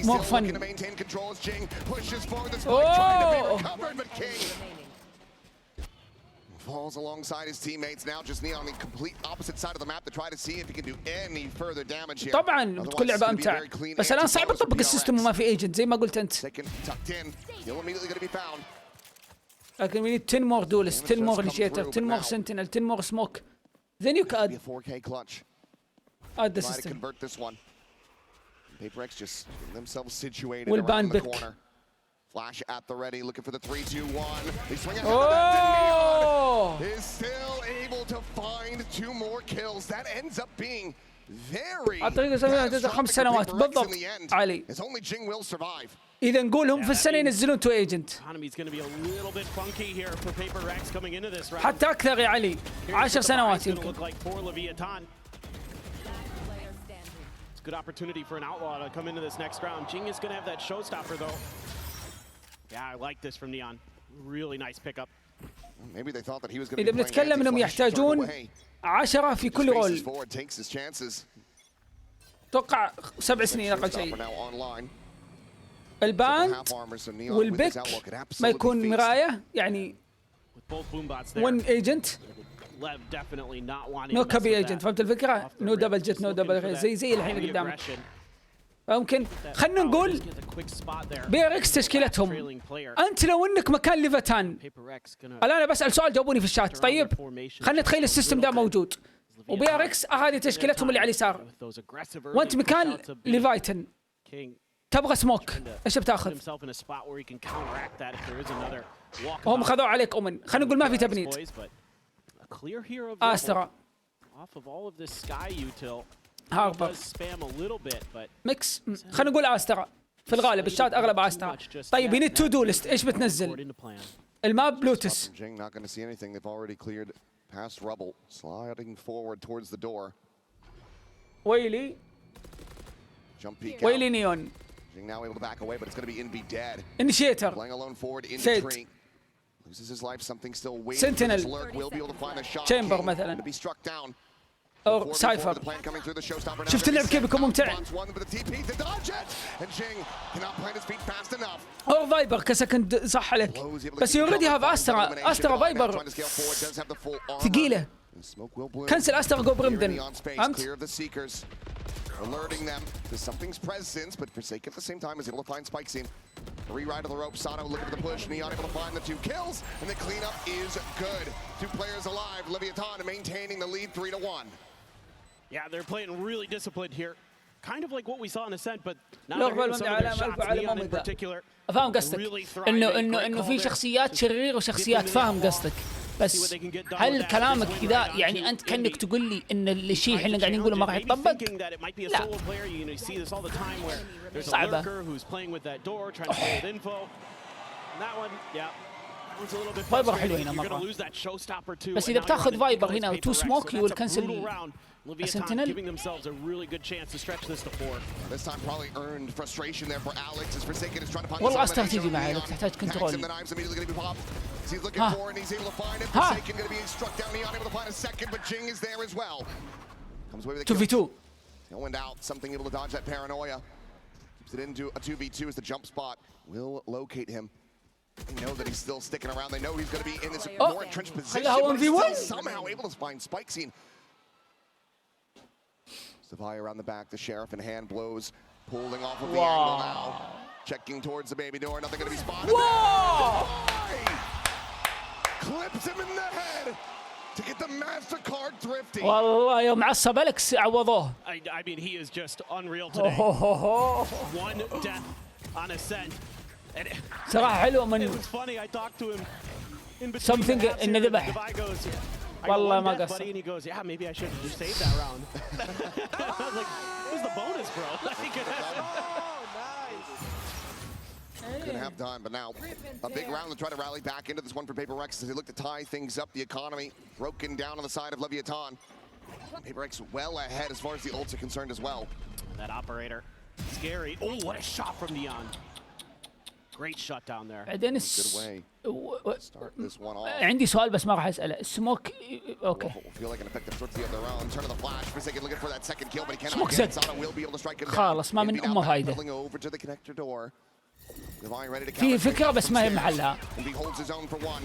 more fun. Falls alongside his teammates now, just knee on the complete opposite side of the map to try to see if he can do any further damage here. طبعا بتكون لعبة أمتع بس الآن صعب تطبق السيستم وما في ايجنت زي ما قلت أنت. لكن we need 10 more duelists, 10 more initiator, 10 more sentinel, 10 more smoke. Then you can add 4K clutch. Add the Try to system. convert this one. Paper X just getting themselves situated Will around the ban Bick. corner. Flash at the ready, looking for the 3-2-1. They swing ahead Oh! of that. Is still able to find 2 more kills. That ends up being very. أعتقد 5 سنوات بالضبط علي. As only Jing will survive. إذا نقولهم في السنة ينزلون تو ايجنت. حتى أكثر يا علي. 10 سنوات يمكن. Good opportunity for an outlaw to come into this next round. Jing is going to have that showstopper though. Yeah, I like this from Neon. Really nice pickup. Maybe they thought that he was going to be إذا بنتكلم إنهم يحتاجون 10 في كل رول. توقع 7 سنين أقل شيء. الباند والبيك ما يكون مراية يعني one agent no copy agent. فهمت الفكرة؟ no double jet no double زي الحين قدامك. فممكن خلنا نقول بيركس تشكيلتهم. أنت لو إنك مكان ليفتان الآن أنا بسأل سؤال جاوبوني في الشات. طيب خلنا نتخيل السيستم ده موجود وبيركس هذه تشكيلتهم اللي على اليسار وأنت مكان ليفايتن تبغى سموك ايش بتاخذ؟ هم خذوا عليك اومن. خلينا نقول ما في تبنيد. استرا هاربر ميكس. خلينا نقول استرا في الغالب الشات اغلب استرا. طيب ينيد تو دولست ايش بتنزل؟ الماب بلوتس. ويلي ويلي نيون. Now able to back away, but it's going to be Envy dead. Initiator. Playing alone forward in Fate. the tree. Loses his life. Something still waiting. Sentinel. For lurk. Will be able to find a shot. Chamber مثلا. To be struck down. أو سايفر. شفت اللعب كيف بيكون ممتع. أو فايبر كسكند صح عليك. بس you already have أسترا. أسترا فايبر ثقيلة. كنسل أسترا جو برمدن. فهمت؟ Alerting them to something's presence, but Forsake at the same time is able to find Spike Scene. Re-ride of the rope, Sato looking for the push, Neon able to find the 2 kills, and the cleanup is good. 2 players alive, Leviathan maintaining the lead 3-1. Yeah, they're playing really disciplined here. Kind of like what we saw in Ascent, but now they're some of their shots, Neon in particular. فاهم قصدك إنه في شخصيات شرير وشخصيات فاهم قصدك. بس هل كلامك كذا يعني أنت كأنك تقول لي إن الشيء احنا قاعدين نقوله ما راح يطبق؟ لا. صعبة. فايبر حلو هنا مرة. بس إذا بتاخذ فايبر هنا وتو سموك يو كنسل Sentinel. Giving themselves a really good chance to stretch this to 4. This time probably earned frustration there for Alex as Forsaken is trying to find والله استراتيجي معي تحتاج كنترول. He's looking for and he's able to find it. Forsaken going to be struck down. Neon able to find a second, but Jing is there as well. Comes away with a 2v2. Tailwind out. Something able to dodge that paranoia. Keeps it into a 2v2 as the jump spot will locate him. They know that he's still sticking around. They know he's going to be in this more entrenched position. But he's still somehow able to find Spike Scene. Savaya around the back, the Sheriff in hand blows, pulling off of the angle now. Checking towards the baby door, nothing going to be spotted. Whoa! Clips him in the head. to get the MasterCard thrifty. والله يوم عصب أليكس عوضوه. I mean, he is just unreal today. One death on Ascent. And صراحة حلو it من was funny. I talked to him in between something the halves إنه here, and ذبح. Levi goes, I والله got ما one death, قصر. buddy, and he goes, yeah, maybe I should have saved that round. I was like, where's the bonus, bro? Couldn't have done, but now a big round to try to rally back into this one for Paper Rex as they look to tie things up. The economy broken down on the side of Leviathan. Paper Rex well ahead as far as the ults are concerned as well. That operator, scary. Oh, what a shot from Neon. Great shut down there. بعدين Good way to start this one off. عندي سؤال بس ما راح أسأله. السموك أوكي. Feel like an effective sortie of their own. Turn of the flash. Forsaken looking for that second kill, but he cannot Smoke get it. set. Sada will be able to strike him down. خلاص ما من أمه فايدة. Pulling over to the connector door. في فكرة بس ما هي محلها. Inby holds his own for one.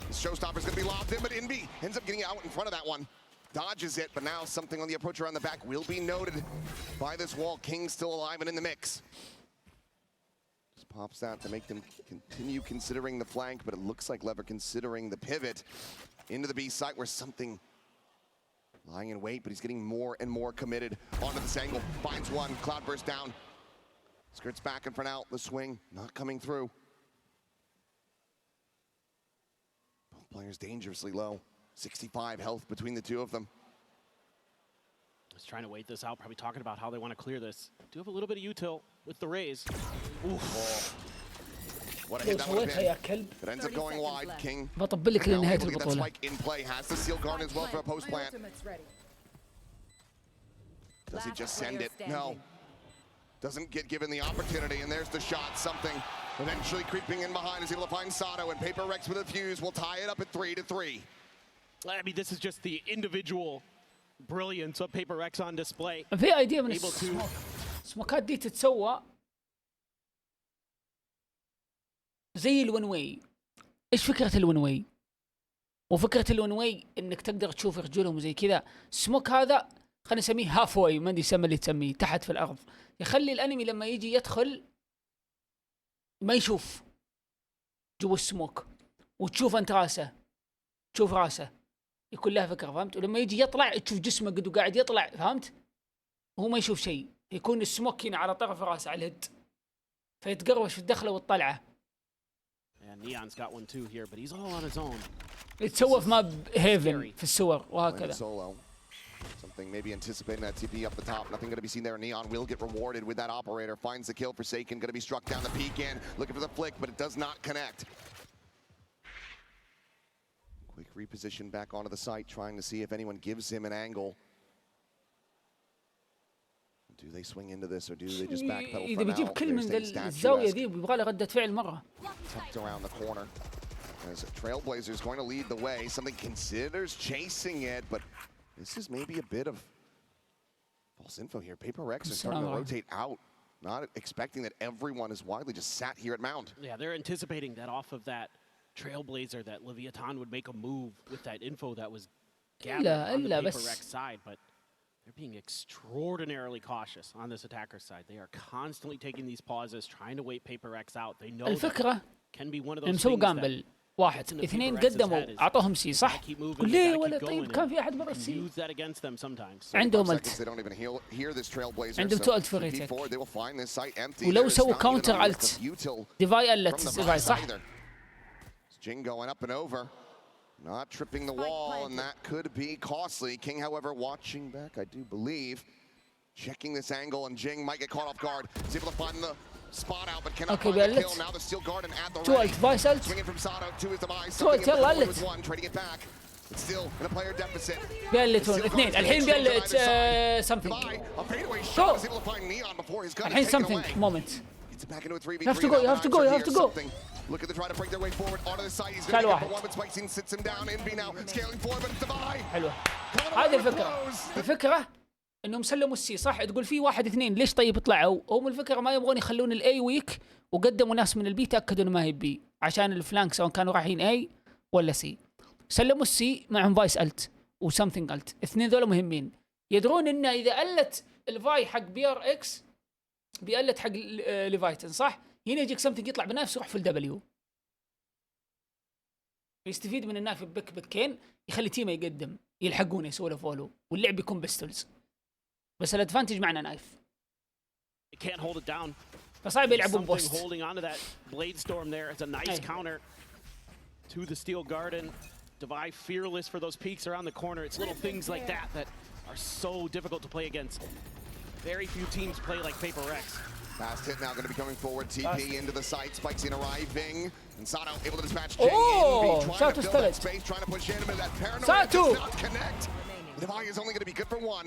The showstopper's going to be lobbed in, but Inby ends up getting out in front of that one. Dodges it, but now something on the approach around the back will be noted by this wall. King still alive and in the mix. Just pops that to make them continue considering the flank, but it looks like Lever considering the pivot into the B site where something lying in wait, but he's getting more and more committed onto this angle. Finds one, cloudburst down. Skirts back and for now, the swing not coming through. Both players dangerously low. 65 health between the two of them. Just trying to wait this out, probably talking about how they want to clear this. Do have a little bit of util with the raise. Oof. What a hit that would سويتها have يا been. كلب. It ends up going wide. King بطبل لك now لنهاية able to get that البطولة. spike in play. Has the seal guard as well for a post plant. Does he just send it? No. Doesn't get given the opportunity, and there's the shot. Something eventually creeping in behind is able to find Sato, and Paper Rex with a fuse will tie it up at 3-3. I mean, this is just the individual brilliance of Paper Rex on display. في ايديا من Able to- السموك. السموكات دي تتسوى زي الون واي. ايش فكرة الون واي؟ وفكرة الون واي انك تقدر تشوف رجولهم زي كذا. السموك هذا خلينا نسميه هاف واي، ما ادري يسمى اللي تسميه، تحت في الارض. يخلي الانمي لما يجي يدخل ما يشوف جوا السموك، وتشوف انت راسه، تشوف راسه، يكون لها فكرة، فهمت؟ ولما يجي يطلع تشوف جسمه قد وقاعد يطلع، فهمت؟ وهو ما يشوف شيء، يكون السموك هنا على طرف راسه على الهد، فيتقروش في الدخله والطلعه. And Neon's got one too here, but he's all on his own. يتسوى في ماب هيفن في الصور وهكذا. Solo. Something maybe anticipating that TP up the top. Nothing going to be seen there. Neon will get rewarded with that operator. Finds the kill. Forsaken going to be struck down the peak in. Looking for the flick, but it does not connect. Quick reposition back onto the site, trying to see if anyone gives him an angle. Do they swing into this or do they just backpedal إذا for بيجيب now? كل من They're staying الزاوية statuesque. دي ويبغى له ردة فعل مرة. Tucked around the corner. As Trailblazers going to lead the way. Something considers chasing it, but this is maybe a bit of false info here. Paper Rex are starting to rotate out, not expecting that everyone is widely just sat here at Mount. Yeah, they're anticipating that off of that Trailblazer, that Leviathan would make a move with that info that was gathered on the Paper Rex side, but they're being extraordinarily cautious on this attacker side. They are constantly taking these pauses, trying to wait Paper Rex out. They know الفكرة that can be one of those مسوي things قامبل. واحد اثنين قدموا اعطوهم سي صح؟ قل ليه ولا طيب كان في احد مرة سي. عندهم الت. عندهم تو الت فريتك. ولو سووا كاونتر الت ديفاي الت ديفاي صح؟ Jing going up and over, not tripping the wall, and that could be costly. King, however, watching back, I do believe, checking this angle, and Jing might get caught off guard. He's able to find the spot out, but cannot find the kill. Now the steel guard and at the ready. Swinging from Sato to his demise. Something with one, trading it back. But still in a player deficit. بيلتون اثنين. الحين بيلت something. Go. الحين something moment. You have to go. You have to go. You have to go. Looking to try to break their way forward onto the side. He's going to get one, but Spicing sits him down. Inby now scaling forward, but it's Devi. حلوة. هذه الفكرة. الفكرة انهم سلموا السي صح؟ تقول في واحد اثنين ليش طيب طلعوا؟ هم الفكرة ما يبغون يخلون الاي ويك وقدموا ناس من البي تاكدوا انه ما هي بي عشان الفلانك سواء كانوا رايحين اي ولا سي. سلموا السي معهم فايس الت وسمثينج الت. اثنين ذولا مهمين. يدرون انه اذا قلت الفاي حق بي ار اكس بيقلت حق ليفايتن صح؟ هنا يجيك سمثينج يطلع بنفسه يروح في الدبليو. يستفيد من النايف بكين يخلي تيمه يقدم يلحقونه يسووا له فولو واللعب يكون بيستولز. بس الادفانتج معنا نايف. فصعب يلعبون بوست. Holding onto that blade storm there. It's a nice counter to the steel garden. Devi fearless for those peeks around the corner. It's little things like that that are so difficult to play against. Very few teams play like Paper Rex. Fast hit now going to be coming forward. TP into the site. Spikes in arriving. And Sato able to dispatch Jay. Oh, trying to build that space, trying to push in him. That paranoia does not connect. Devi is only going to be good for one.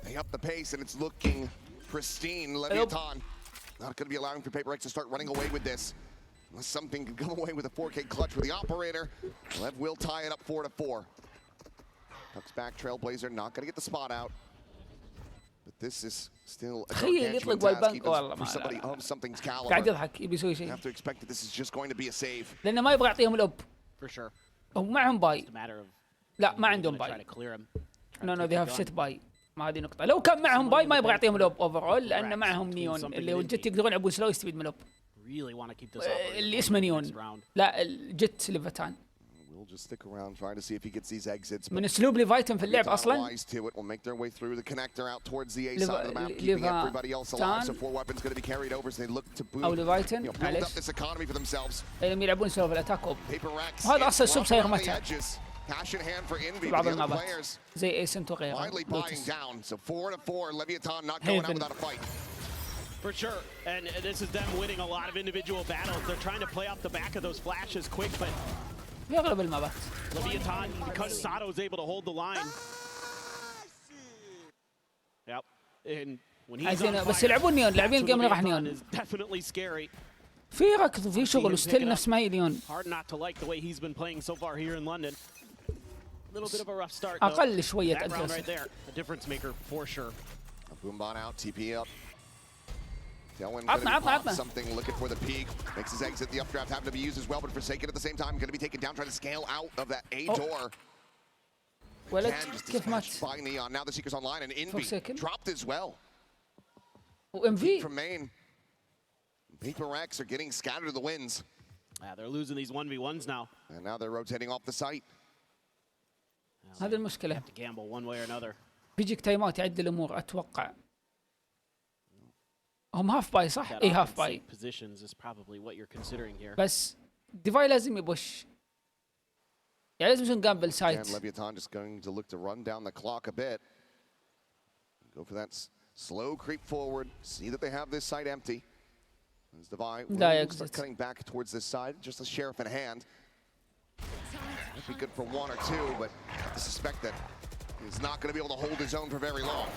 They up the pace and it's looking pristine. Leviathan not going to be allowing for Paper Rex to start running away with this. Unless something can come away with a 4K clutch with the operator. Lev will tie it up 4-4. Tucks back, Trailblazer not going to get the spot out. But this is still a gargantuan task even for somebody of something's caliber. قاعد يضحك يبي يسوي You شيء. have to expect that this is just going to be a save. لأنه ما يبغى يعطيهم الأوب. For sure. هم معهم باي. It's a matter of لا ما عندهم try باي. to clear him. No they have shit باي. ما هذه نقطة. لو كان معهم باي ما يبغى يعطيهم الأوب أوفرول لأن معهم نيون اللي هو الجت يقدرون يلعبون سلو يستفيد من الأوب. Really want to keep this operator اللي اسمه نيون. round. لا الجت ليفيتان. We'll just stick around trying to see if he gets these exits. من اسلوب ليفايتن في اللعب اصلا. Wise to it. Will make their way through the connector out towards the A side of the map, keeping everybody else alive. So 4 weapons going to be carried over, so they look to boom. او ليفايتن Build up معلش. this economy for themselves. لما يلعبون سلو في الاتاك اوب. Paper Rex. وهذا اصلا السوب صاير متعب. Passion hand for Envy. بعض The other المابات players زي ايسنت وغيره. finally buying down. So 4-4. Leviathan not going out without a fight. For sure, and this is them winning a lot of individual battles. They're trying to play off the back of those flashes quick, but في اغلب المابات. Leviathan, because Sato's able to hold the line. Yep, and when he's on بس fire, يلعبون نيون لاعبين الجيم راح Leviathan نيون. is definitely scary. في ركض وفي شغل وستيل نفس ما هي نيون. Hard not to like the way he's been playing so far here in London. A little bit of a rough start. اقل شوية That round right اجريسيف. there, a difference maker for sure. Boombon out, TP up. Dylan عطنا going to عطنا. something, looking for the peak. Makes his exit. The updraft happened to be used as well, but Forsaken at the same time going to be taken down, trying to scale out of that A door. ولد Can just كيف مات؟ dispatched by Neon. Now the Seeker's online, and Envy Forsaken. dropped as well. وام في From main. Paper Rex are getting scattered to the winds. Yeah, they're losing these 1v1s now. And now they're rotating off the site. هذه المشكلة. To gamble one way or another. بيجيك تايمات يعدل الامور اتوقع. هم هاف باي صح؟ اي هاف باي. Positions is probably what you're considering here. بس ديفاي لازم يبوش. يعني لازم يكون قام And بالسايت. Leviathan just going to look to run down the clock a bit. Go for that slow creep forward. See that they have this site empty. As Devi will start cutting back towards this side, just a sheriff in hand. Might be good for 1 or 2, but I have to suspect that he's not going to be able to hold his own for very long.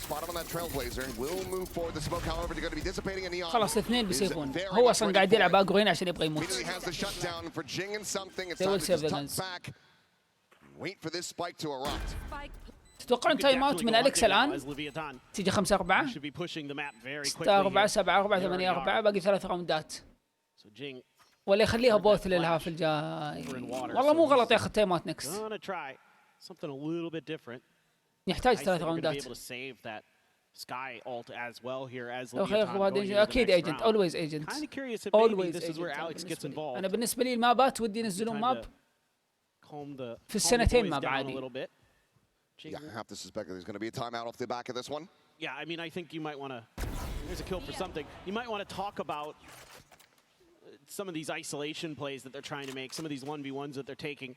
Spot him on that Trailblazer. Will move forward. The smoke, however, is going to be dissipating in Neon. خلاص اثنين بيسيفون. هو اصلا قاعد يلعب اقرين عشان يبغى يموت. Immediately has the shutdown for Jing and something. It's They time will to save just the tuck guns. back. Wait for this spike to erupt. تتوقعون تايم اوت من اليكس الان؟ تيجي 5-4 Should be pushing the map very quickly 6-4 here. 7-4 8-4 باقي 3 راوندات. So Jing ولا يخليها بوث للهاف الجاي. والله مو غلط ياخذ تايم اوت نكست. gonna try something a little bit different. يحتاج I think 3 they're gonna be راوندات. able to save that Sky ult as well here as لو Leviathan خير going اخوان into the اكيد next ايجنت round. اولويز ايجنت. Kind of curious if maybe اولويز this is where Alex gets involved. انا بالنسبه لي المابات ودي ينزلون ماب في السنتين ماب عادي. Yeah, I have to suspect that there's going to be a timeout off the back of this one. Yeah, I mean, I think you might want to. There's a kill for something. You might want to talk about some of these isolation plays that they're trying to make, some of these 1v1s that they're taking.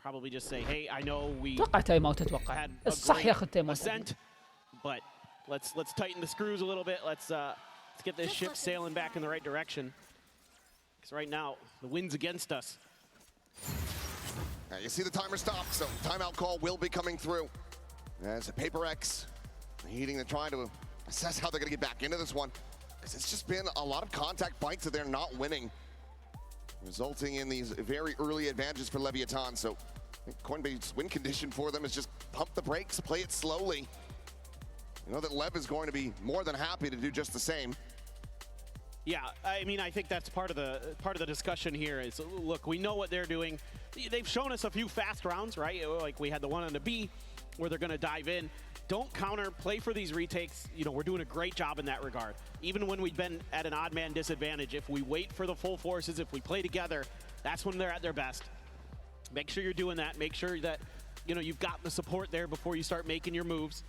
Probably just say, hey, I know we اتوقع تايم اوت اتوقع. had a الصح great ياخذ تايم اوت. ascent, but let's tighten the screws a little bit. Let's get this ship sailing back in the right direction. Because right now the wind's against us. You see the timer stop, so timeout call will be coming through. As Paper X needing to try to assess how they're going to get back into this one. Because it's just been a lot of contact fights that they're not winning, resulting in these very early advantages for Leviathan. So I think Coinbase's win condition for them is just pump the brakes, play it slowly. You know that Lev is going to be more than happy to do just the same. Yeah, I mean, I think that's part of the discussion here is, look, we know what they're doing. They've shown us a few fast rounds, right? Like we had the one on the B where they're going to dive in. don't counter, play for these retakes. You know, we're doing a great job in that regard. Even when we've been at an odd man disadvantage, if we wait for the full forces, if we play together, that's when they're at their best. Make sure you're doing that. Make sure that, you know, you've got the support there before you start making your moves.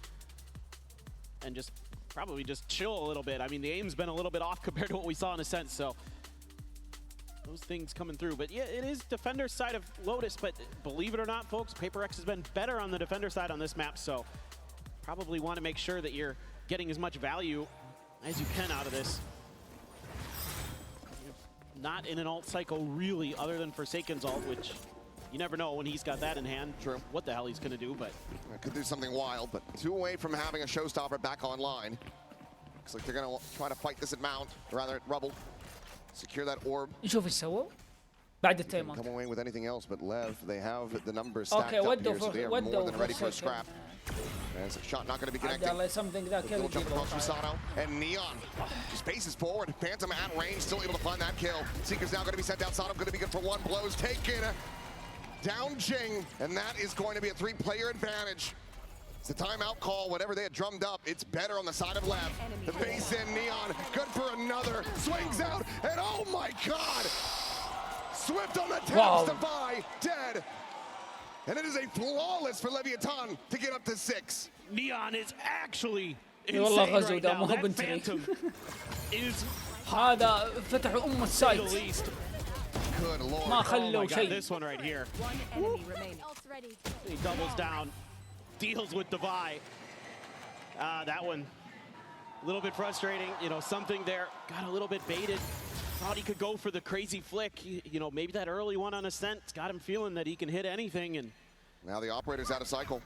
And just probably just chill a little bit. I mean, the aim's been a little bit off compared to what we saw in a sense, so those things coming through. But yeah, it is defender's side of Lotus, but believe it or not, folks, Paper X has been better on the defender side on this map, so probably want to make sure that you're getting as much value as you can out of this. Not in an ult cycle really, other than Forsaken's ult, which you never know when he's got that in hand. True. What the hell he's going to do, but could do something wild, but 2 away from having a showstopper back online. Looks like they're going to try to fight this at Mount, or rather at Rubble. Secure that orb. نشوف ايش سووا بعد التايم Come away with anything else, but Lev, they have the numbers اوكي stacked up here, ودوا so they are ودوا more than ready for a scrap. There's a shot not going to be connected. الله something ذا كيف Little jump across from يجيبه Sato, and Neon just paces forward. Phantom at range, still able to find that kill. Seeker's now going to be sent down. Sato going to be good for 1. Blows taken down Jing, and that is going to be a 3-player advantage. It's the timeout call, whatever they had drummed up, it's better on the side of Lev. The base in Neon, good for another, swings out, and oh my God! Swift on the taps to buy, dead. And it is a flawless for Leviathan to get up to 6. Neon is actually والله insane غزو right ده now. ما هو That بنتري Phantom is هذا فتحوا the السايت least. Good lord. ما Oh my خلوا God, شيء this one right here. One enemy remaining. He doubles down, deals with Devi. That one, a little bit frustrating. You know, something there, got a little bit baited. Thought he could go for the crazy flick. You know, maybe that early one on Ascent's got him feeling that he can hit anything. And now the operator's out of cycle.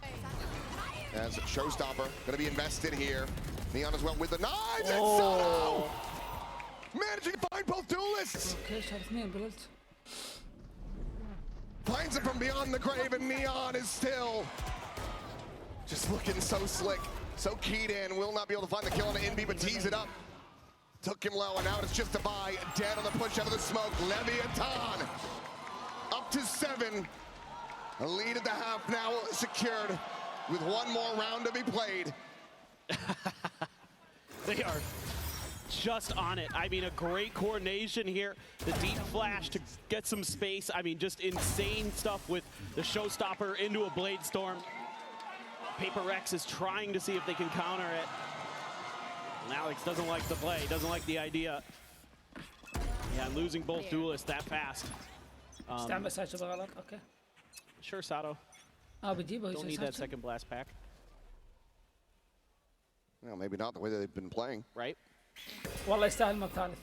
As Showstopper going to be invested here. Neon as well with the knives, and Sato managing to find both duelists. اوكي شهر 2 قلت Finds it from beyond the grave, and Neon is still just looking so slick, so keyed in. Will not be able to find the kill on the NB, but tees it up. Took him low, and now it's just Devi dead on the push out of the smoke. Leviathan up to 7. A lead at the half now secured with 1 more round to be played. they are just on it. I mean, a great coordination here. The deep flash to get some space. I mean, just insane stuff with the Showstopper into a Blade Storm. Paper Rex is trying to see if they can counter it. And Alex doesn't like the play, doesn't like the idea. Yeah, losing both duelists that fast. استعمل ساتش بغلط اوكي Sure, Sato. بجيبه Don't need that second blast pack, Well, maybe not the way that they've been playing. right? والله يستاهل ماب ثالث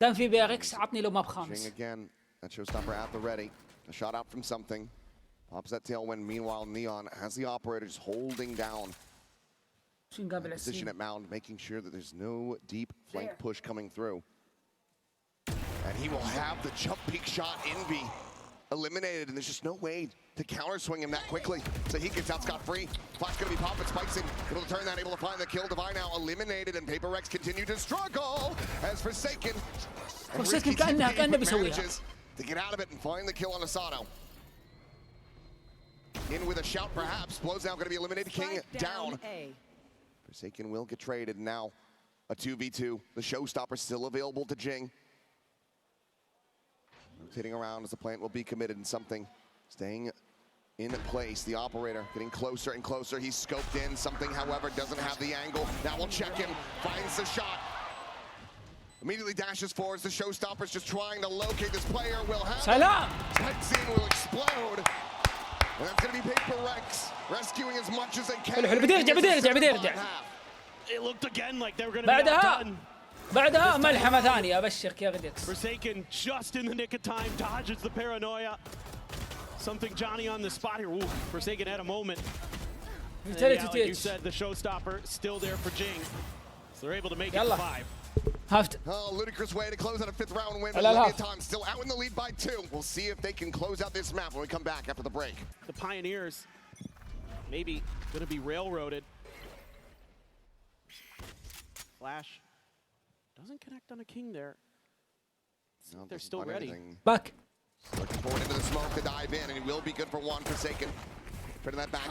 دام في بي ار اكس عطني له ماب Jing خامس again, that Showstopper at the ready. A shot out from something. Pops that tailwind. Meanwhile, Neon has the operator just holding down. شو نقابل Position السين at Mound, making sure that there's no deep flank push coming through. And he will have the jump peak shot Envy eliminated, and there's just no way to counter swing him that quickly. So he gets out scot-free. Flash gonna be popping, spikes him, able to turn that, able to find the kill. Devi now eliminated, and Paper Rex continue to struggle as Forsaken. and Forsaken Risky كأنه TP بيسويها. manages to get out of it and find the kill on Asano. In with a shout perhaps, blows out, gonna be eliminated. King down. A. Forsaken will get traded. Now a 2v2. The Showstopper still available to Jing. Rotating around as the plant will be committed in something. Staying in place. The operator getting closer and closer. He's scoped in. Something, however, doesn't have the angle. Now we'll check him. Finds the shot. Immediately dashes forwards. The Showstopper's just trying to locate this player. Will have سلام Tight scene will explode. And that's going to be Paper Rex rescuing as much as they can. حلو حلو بيرجع It looked again like they were going to be outdone. بعدها ملحمة ثانية أبشرك يا غديكس Forsaken just in the nick of time, dodges the paranoia. Something Johnny on the spot here. Ooh, Forsaken had a moment. And yeah, like you said, the Showstopper still there for Jing. So they're able to make it يلا 5. هافت Oh, ludicrous way to close out a 5th round win. But لا لا. Leviathan still out in the lead by 2. We'll see if they can close out this map when we come back after the break. The Pioneers maybe going to be railroaded. Flash doesn't connect on a king there. No, They're doesn't still find ready. anything. باك Looking forward into the smoke to dive in, and he will be good for 1 Forsaken. Putting that back.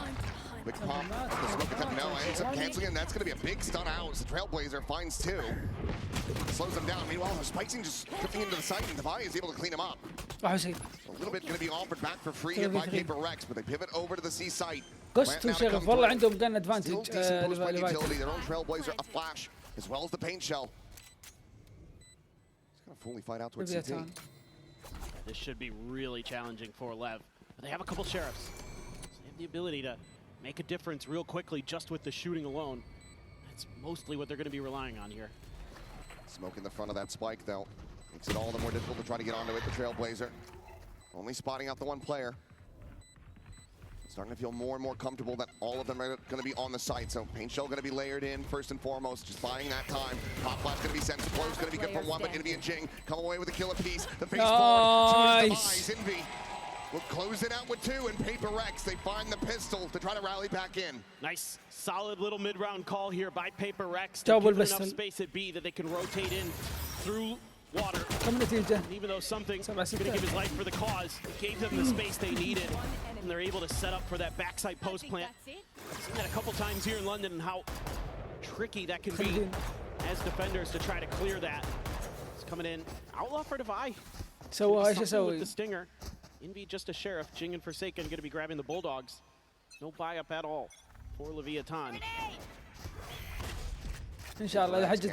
Big pump. The smoke attack. No, ends up canceling, and that's going to be a big stun out as the Trailblazer finds two. Slows them down. Meanwhile, the Spicing just drifting into the site, and Devi is able to clean him up. A little bit going to be offered back for free here by Paper Rex, but they pivot over to the C site. قصت وشغف والله عندهم gun advantage. Their own Trailblazer, a flash, as well as the paint shell. He's going to fully fight out towards CT. This should be really challenging for LEV. But they have a couple sheriffs. So they have the ability to make a difference real quickly just with the shooting alone. That's mostly what they're going to be relying on here. Smoke in the front of that spike, though. Makes it all the more difficult to try to get onto it, the Trailblazer. Only spotting out the one player. Starting to feel more and more comfortable that all of them are going to be on the site. So paint shell going to be layered in first and foremost, just buying that time. Pop flash going to be sent. Explode going to be good for one, but going to be a Jing. Come away with a killer piece. The face forward. Nice. Envy will close it out with two, and Paper Rex, they find the pistol to try to rally back in. Nice, solid little mid-round call here by Paper Rex. Double enough space at B that they can rotate in through water. And even though something's going to give his life for the cause, it gave them the space they needed, and they're able to set up for that backside post plant. Seen that a couple times here in London, and how tricky that can be as defenders to try to clear that. It's coming in. Outlaw for Devi. So with the stinger. Envy just a sheriff. Jing and Forsaken going to be grabbing the Bulldogs. No buy up at all for Leviathan. ان شاء الله حجة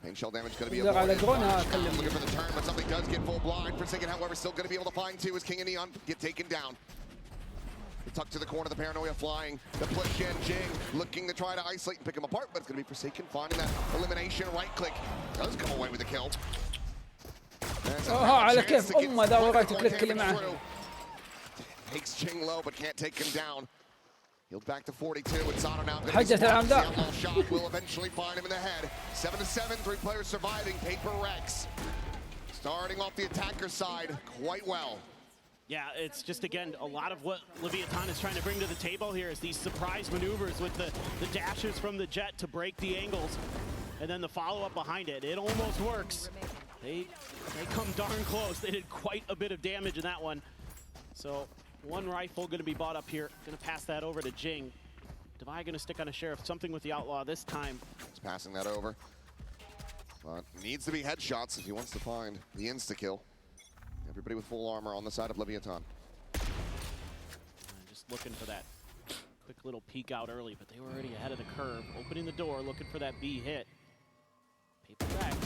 paint shell damage going to be avoided. Looking for the turn, but something does get full blind. Forsaken, however, still going to be able to find two as King and Neon get taken down. The tuck to the corner, the paranoia flying. The push in, Jing looking to try to isolate and pick him apart, but it's going to be Forsaken finding that elimination. Right click does come away with the kill. على كيف أمه ذا وقعت كليك اللي معه. Takes Jing low, but can't take him down. Healed back to 42. It's Otto now. حجة العمداء. Outlaw shot will eventually find him in the head. 7-7, 3 players surviving. Paper Rex starting off the attacker side quite well. Yeah, it's just, again, a lot of what Leviathan is trying to bring to the table here is these surprise maneuvers with the dashes from the jet to break the angles, and then the follow-up behind it. It almost works. They come darn close. They did quite a bit of damage in that one. So one rifle going to be bought up here. Going to pass that over to Jing. Devi going to stick on a sheriff. Something with the Outlaw this time. He's passing that over. But needs to be headshots if he wants to find the insta-kill. Everybody with full armor on the side of Leviathan. Just looking for that quick little peek out early, but they were already ahead of the curve. Opening the door, looking for that B hit. Paper Rex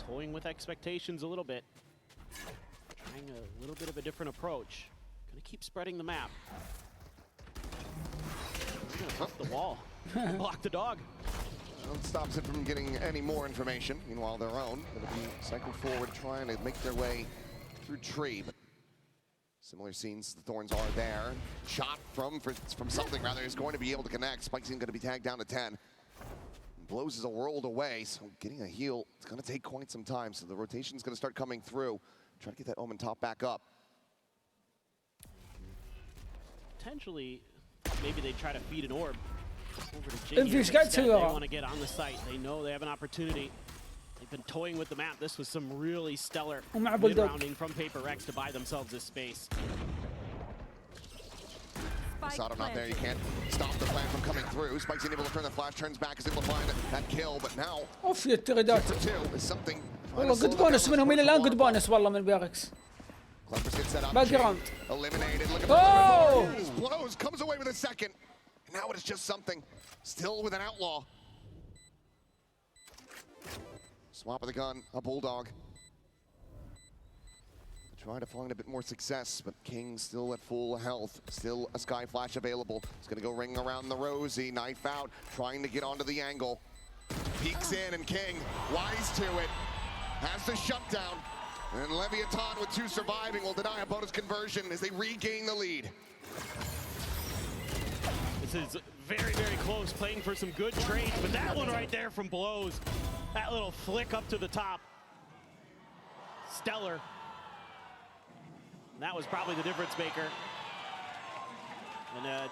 toying with expectations a little bit. Trying a little bit of a different approach. Gonna keep spreading the map. He's gonna bump the wall. Block the dog. That stops it from getting any more information. Meanwhile, their own gonna be cycled forward, trying to make their way through tree. But similar scenes, the Thorns are there. Shot from something rather is going to be able to connect. Spike's going to be tagged down to 10. Blows is a world away, so getting a heal, it's going to take quite some time. So the rotation's going to start coming through. Try to get that Omen top back up. Potentially, maybe they try to feed an orb over to Jing. They want to get on the site. They know they have an opportunity. They've been toying with the map. This was some really stellar mid-rounding from Paper Rex to buy themselves this space. Sato not there, you can't stop the plan from coming through. Spike's unable to turn the flash, turns back, is able to find that kill, but now اوف يا التغريدات. is something. والله قد بونس منهم الى الان قد بونس والله من بيركس. باك جراوند. Eliminated. Look at the blows, comes away with a second. And now it is just something. Still with an Outlaw. Swap of the gun, a Bulldog. Trying to find a bit more success, but King still at full health. Still a Sky Flash available. He's gonna go ring around the Rosie. Knife out, trying to get onto the angle. Peeks in, and King, wise to it, has the shutdown. And Leviathan with 2 surviving will deny a bonus conversion as they regain the lead. This is very, very close, playing for some good trades, but that one right there from Blows, that little flick up to the top, stellar. That was probably the difference maker. And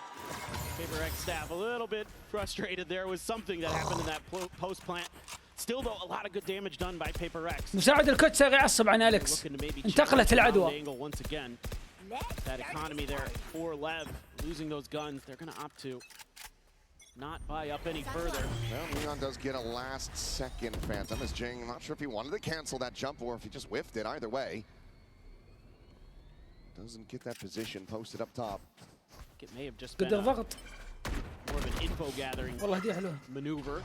Paper Rex staff a little bit frustrated. There was something that happened in that post plant. Still though, a lot of good damage done by Paper Rex. مساعد الكوتس يعصب عن أليكس. انتقلت العدوى. Once again. That economy there for LEV. losing those guns, they're going to opt to not buy up any further. Well, Neon does get a last-second Phantom as Jing, I'm not sure if he wanted to cancel that jump or if he just whiffed it. Either way, doesn't get that position posted up top. It may have just been قدر ضغط. more of an info gathering والله دي حلوة. maneuver.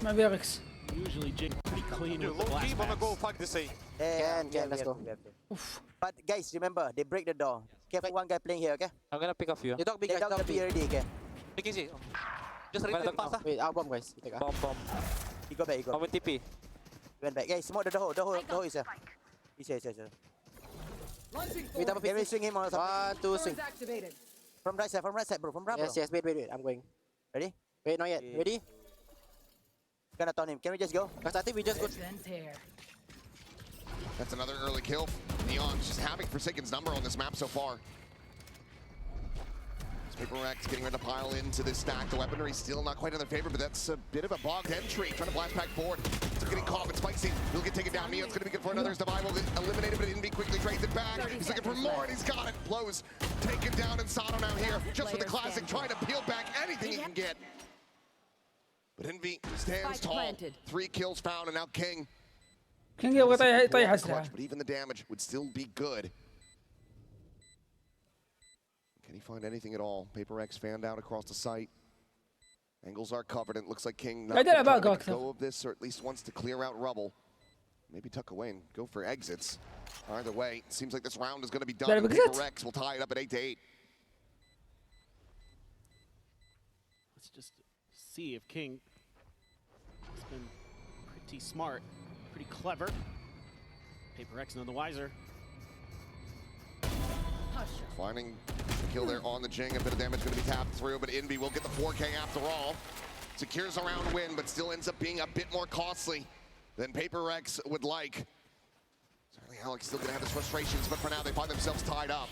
مع بيركس. Usually Jing pretty clean Dude, with the low key, blast I'ma go packs. fuck this thing. Can, let's go. اوف. But guys, remember, they break the door. Careful, one guy playing here, okay? I'm gonna pick a few. You talk big, They guys, down talk the B big. already, okay? Taking C. Just ready to pass. Wait, I'll bomb, guys. You take a. Bomb. He go back, he go. I'm with TP. He went back. Guys, smoke the hole, the hole is here. He's here. Wait, double Can we pick. swing him or something? 4 1, 2, swing. is activated. From right side, bro. From right, bro. Yes, wait. I'm going. Ready? Wait, not yet. Yeah. Ready? Gonna turn him. Can we just go? Because I think we just go. Then tear. That's another early kill. Neon's just having Forsaken's number on this map so far. Paper Rex getting ready to pile into this stack. The weaponry still not quite in their favor, but that's a bit of a bogged entry. Trying to blast back forward. It's getting caught with Spicy. He'll get taken down. Neon's going to be good for another. Divide will get eliminated, but Invi quickly trades it back. He's looking for more, and he's got it. Blows taken down, and Sato now here. Just with the classic, trying to peel back anything he can get. But Invi stands tall. 3 kills found, and now King. كان يبغى يطيح أسرع. But even the damage would still be good. Can he find anything at all? Paper X fanned out across the site. Angles are covered, and it looks like King not بعدين trying to أبغى make a أكثر. go of this, or at least wants to clear out rubble. Maybe tuck away and go for exits. Either way, it seems like this round is going to be done. Better And exit. Paper X will tie it up at 8-8. Let's just see if King has been pretty smart, pretty clever. Paper X none the wiser. Finding the kill there on the Jing. A bit of damage going to be tapped through, but Invi will get the 4K after all. Secures a round win, but still ends up being a bit more costly than Paper X would like. Certainly Alex still going to have his frustrations, but for now they find themselves tied up.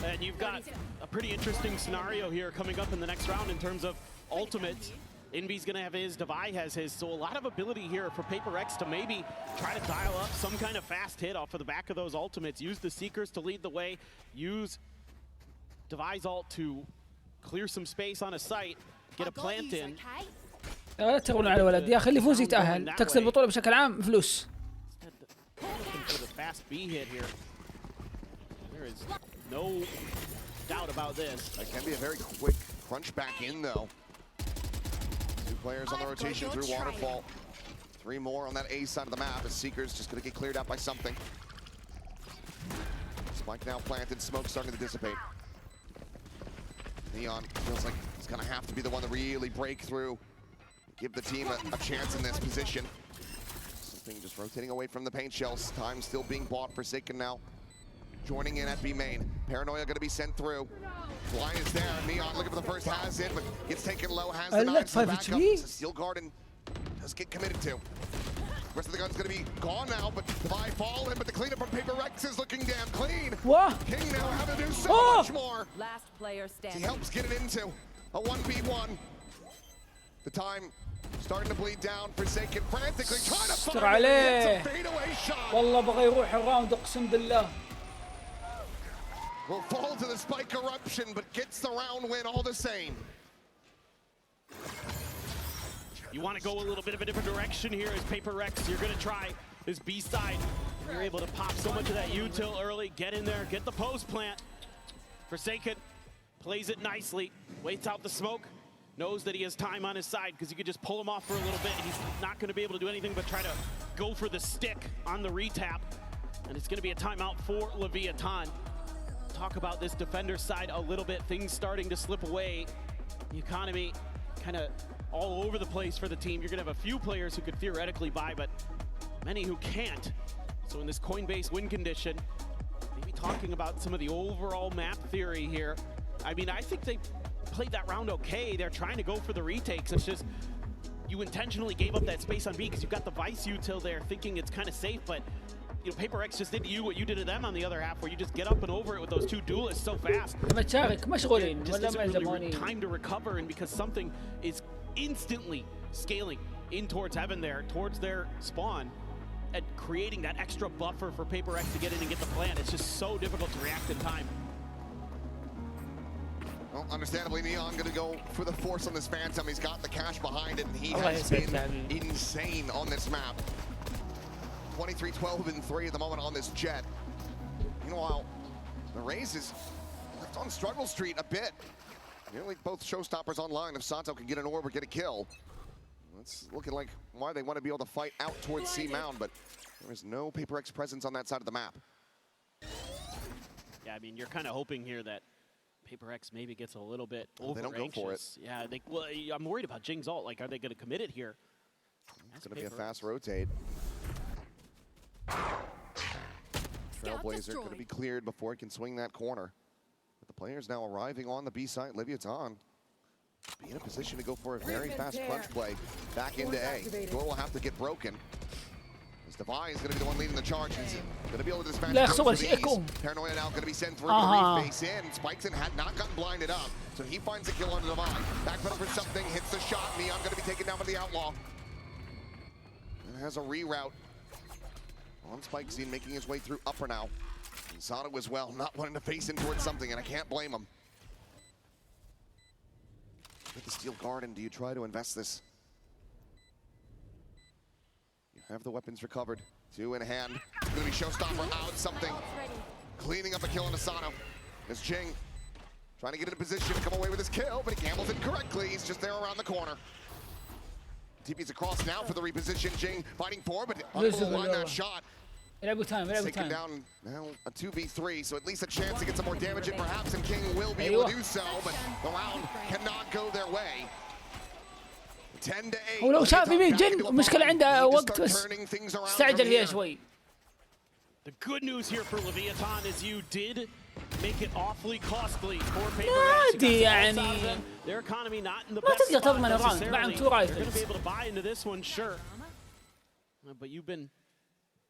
And you've got a pretty interesting scenario here coming up in the next round in terms of ultimates. Invi's gonna have his, Devi has his, so a lot of ability here for Paper X to maybe try to dial up some kind of fast hit off of the back of those ultimates. Use the Seekers to lead the way, use Devi's ult to clear some space on a site, get a plant in. لا تغلون على الولد يا أخي اللي يفوز يتأهل. تكسب البطولة بشكل عام فلوس. Looking for the fast B hit here. There is no doubt about this. It can be a very quick crunch back in though. 2 players on the rotation through Waterfall. 3 more on that A side of the map as Seekers just gonna get cleared out by something. Spike now planted, smoke starting to dissipate. Neon feels like he's gonna have to be the one to really break through. Give the team a chance in this position. Something just rotating away from the paint shells. Time still being bought. Forsaken now joining in at B main. Paranoia gonna be sent through. Blind is there. Neon looking for the first has in, but gets taken low. Has the knives to the backup. Steel Garden does get committed to. Rest of the gun's gonna be gone now, but Devi falling. But the cleanup from Paper Rex is looking damn clean. What? King now having to do so much more. Last player He standing. helps get it into a 1v1. The time starting to bleed down. Forsaken frantically trying to استر find it. عليه. It's a fadeaway shot. والله بغى يروح الراوند أقسم بالله. Will fall to the spike eruption, but gets the round win all the same. You want to go a little bit of a different direction here as Paper X. You're going to try this B side. You're able to pop so much of that util early. Get in there, get the post plant. Forsaken plays it nicely, waits out the smoke, knows that he has time on his side because you could just pull him off for a little bit. He's not going to be able to do anything but try to go for the stick on the retap. And it's going to be a timeout for Leviathan. Talk about this defender side a little bit. Things starting to slip away. The economy kind of all over the place for the team. You're going to have a few players who could theoretically buy, but many who can't. So in this coin-based win condition, maybe talking about some of the overall map theory here. I mean, I think they played that round okay. They're trying to go for the retakes. It's just you intentionally gave up that space on B because you've got the Vice util there thinking it's kind of safe, but you know, Paper X just did to you what you did to them on the other half, where you just get up and over it with those 2 duelists so fast. مشارك مشغولين Just ولا isn't really زماني. time to recover, and because something is instantly scaling in towards heaven there, towards their spawn, and creating that extra buffer for Paper X to get in and get the plant. It's just so difficult to react in time. Well, understandably, Neon going to go for the force on this Phantom. He's got the cash behind it, and he has been insane on this map. 23, 12, and 3 at the moment on this Jet. Meanwhile, the Raze is left on struggle street a bit. Nearly both showstoppers online. If Santo can get an orb or get a kill, it's looking like why they want to be able to fight out towards C Mound, but there is no Paper X presence on that side of the map. Yeah, I mean, you're kind of hoping here that Paper X maybe gets a little bit over They don't anxious. go for it. Yeah, well, I'm worried about Jing's ult. Like, are they going to commit it here? It's going to be a fast rotate. Trailblazer going to be cleared before it can swing that corner. But the players now arriving on the B side. Leviathan be in a position to go for a very fast crunch play back into A. The door will have to get broken. As Devi is going to be the one leading the charge. He's going to be able to dispatch these. Paranoia now going to be sent through to face in. Spikes in, had not gotten blinded up. So he finds a kill on Devi. Backpedal for something, hits the shot. Neon going to be taken down by the Outlaw. And has a reroute. On Spike Scene, making his way through upper now. And Sato as well, not wanting to face in towards something, and I can't blame him. With the Steel Garden, do you try to invest this? You have the weapons recovered. 2 in hand. Gonna be Showstopper out something. Cleaning up a kill on Sato. As Jing trying to get in a position to come away with his kill, but he gambles incorrectly. He's just there around the corner. TP's across now for the reposition. Jing fighting forward, but unable to line that shot. Taking down now a 2v3, so at least a chance to get some more damage in perhaps, and King will be able to do so, but the round cannot go their way. 10 to 8. ولو شاف يمين جن مشكلة عنده وقت بس استعجل فيها شوي. The good news here for Leviathan is you did make it awfully costly for Paper X. يعني Their economy not in the ما best تقدر spot تضمن الراوند معهم 2 necessarily. They're going to رايفلز. be able to buy into this one, sure. But you've been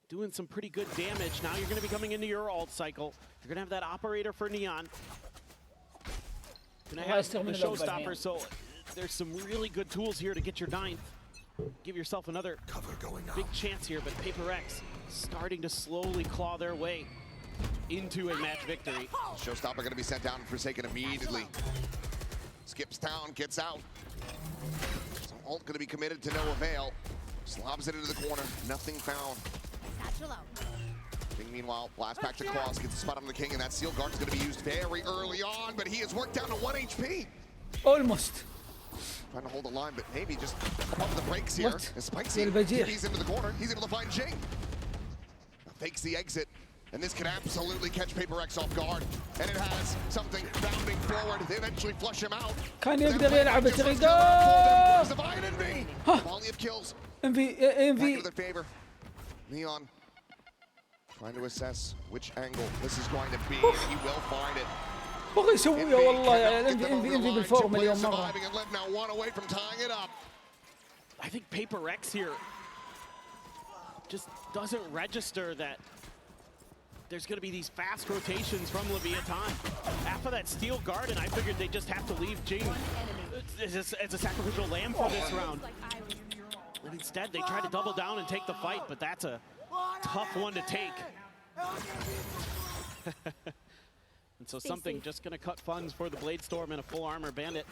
doing some pretty good damage. Now you're going to be coming into your ult cycle. You're going to have that operator for Neon. Going to have the showstopper, so there's some really good tools here to get your 9th. Give yourself another big chance here, but Paper X starting to slowly claw their way into a match victory. Showstopper going to be sent down and Forsaken immediately. Skips down, gets out. So ult going to be committed to no avail. Slobs it into the corner, nothing found. King, meanwhile, blast back to cross, gets a spot on the King, and that Steel Guard is going to be used very early on, but he has worked down to 1 HP. Almost. Trying to hold the line, but maybe just pump the brakes here. What? And Spike's he's into the corner. He's able to find Jing. Fakes the exit, and this can absolutely catch Paper X off guard. And it has something bounding forward. They eventually flush him out. كان يقدر يلعب بطريقة. Volley of kills. MV. Back favor. Neon trying to assess which angle this is going to be. He will find it. بغى يسويها والله يا MV بالفورم اليوم مرة. I think Paper X here just doesn't register that there's going to be these fast rotations from Leviathan. After that Steel Garden, I figured they just have to leave Jing as a sacrificial lamb for this round. And instead, they try to double down and take the fight, but that's a tough one to take. And so something just going to cut funds for the Bladestorm and a full armor bandit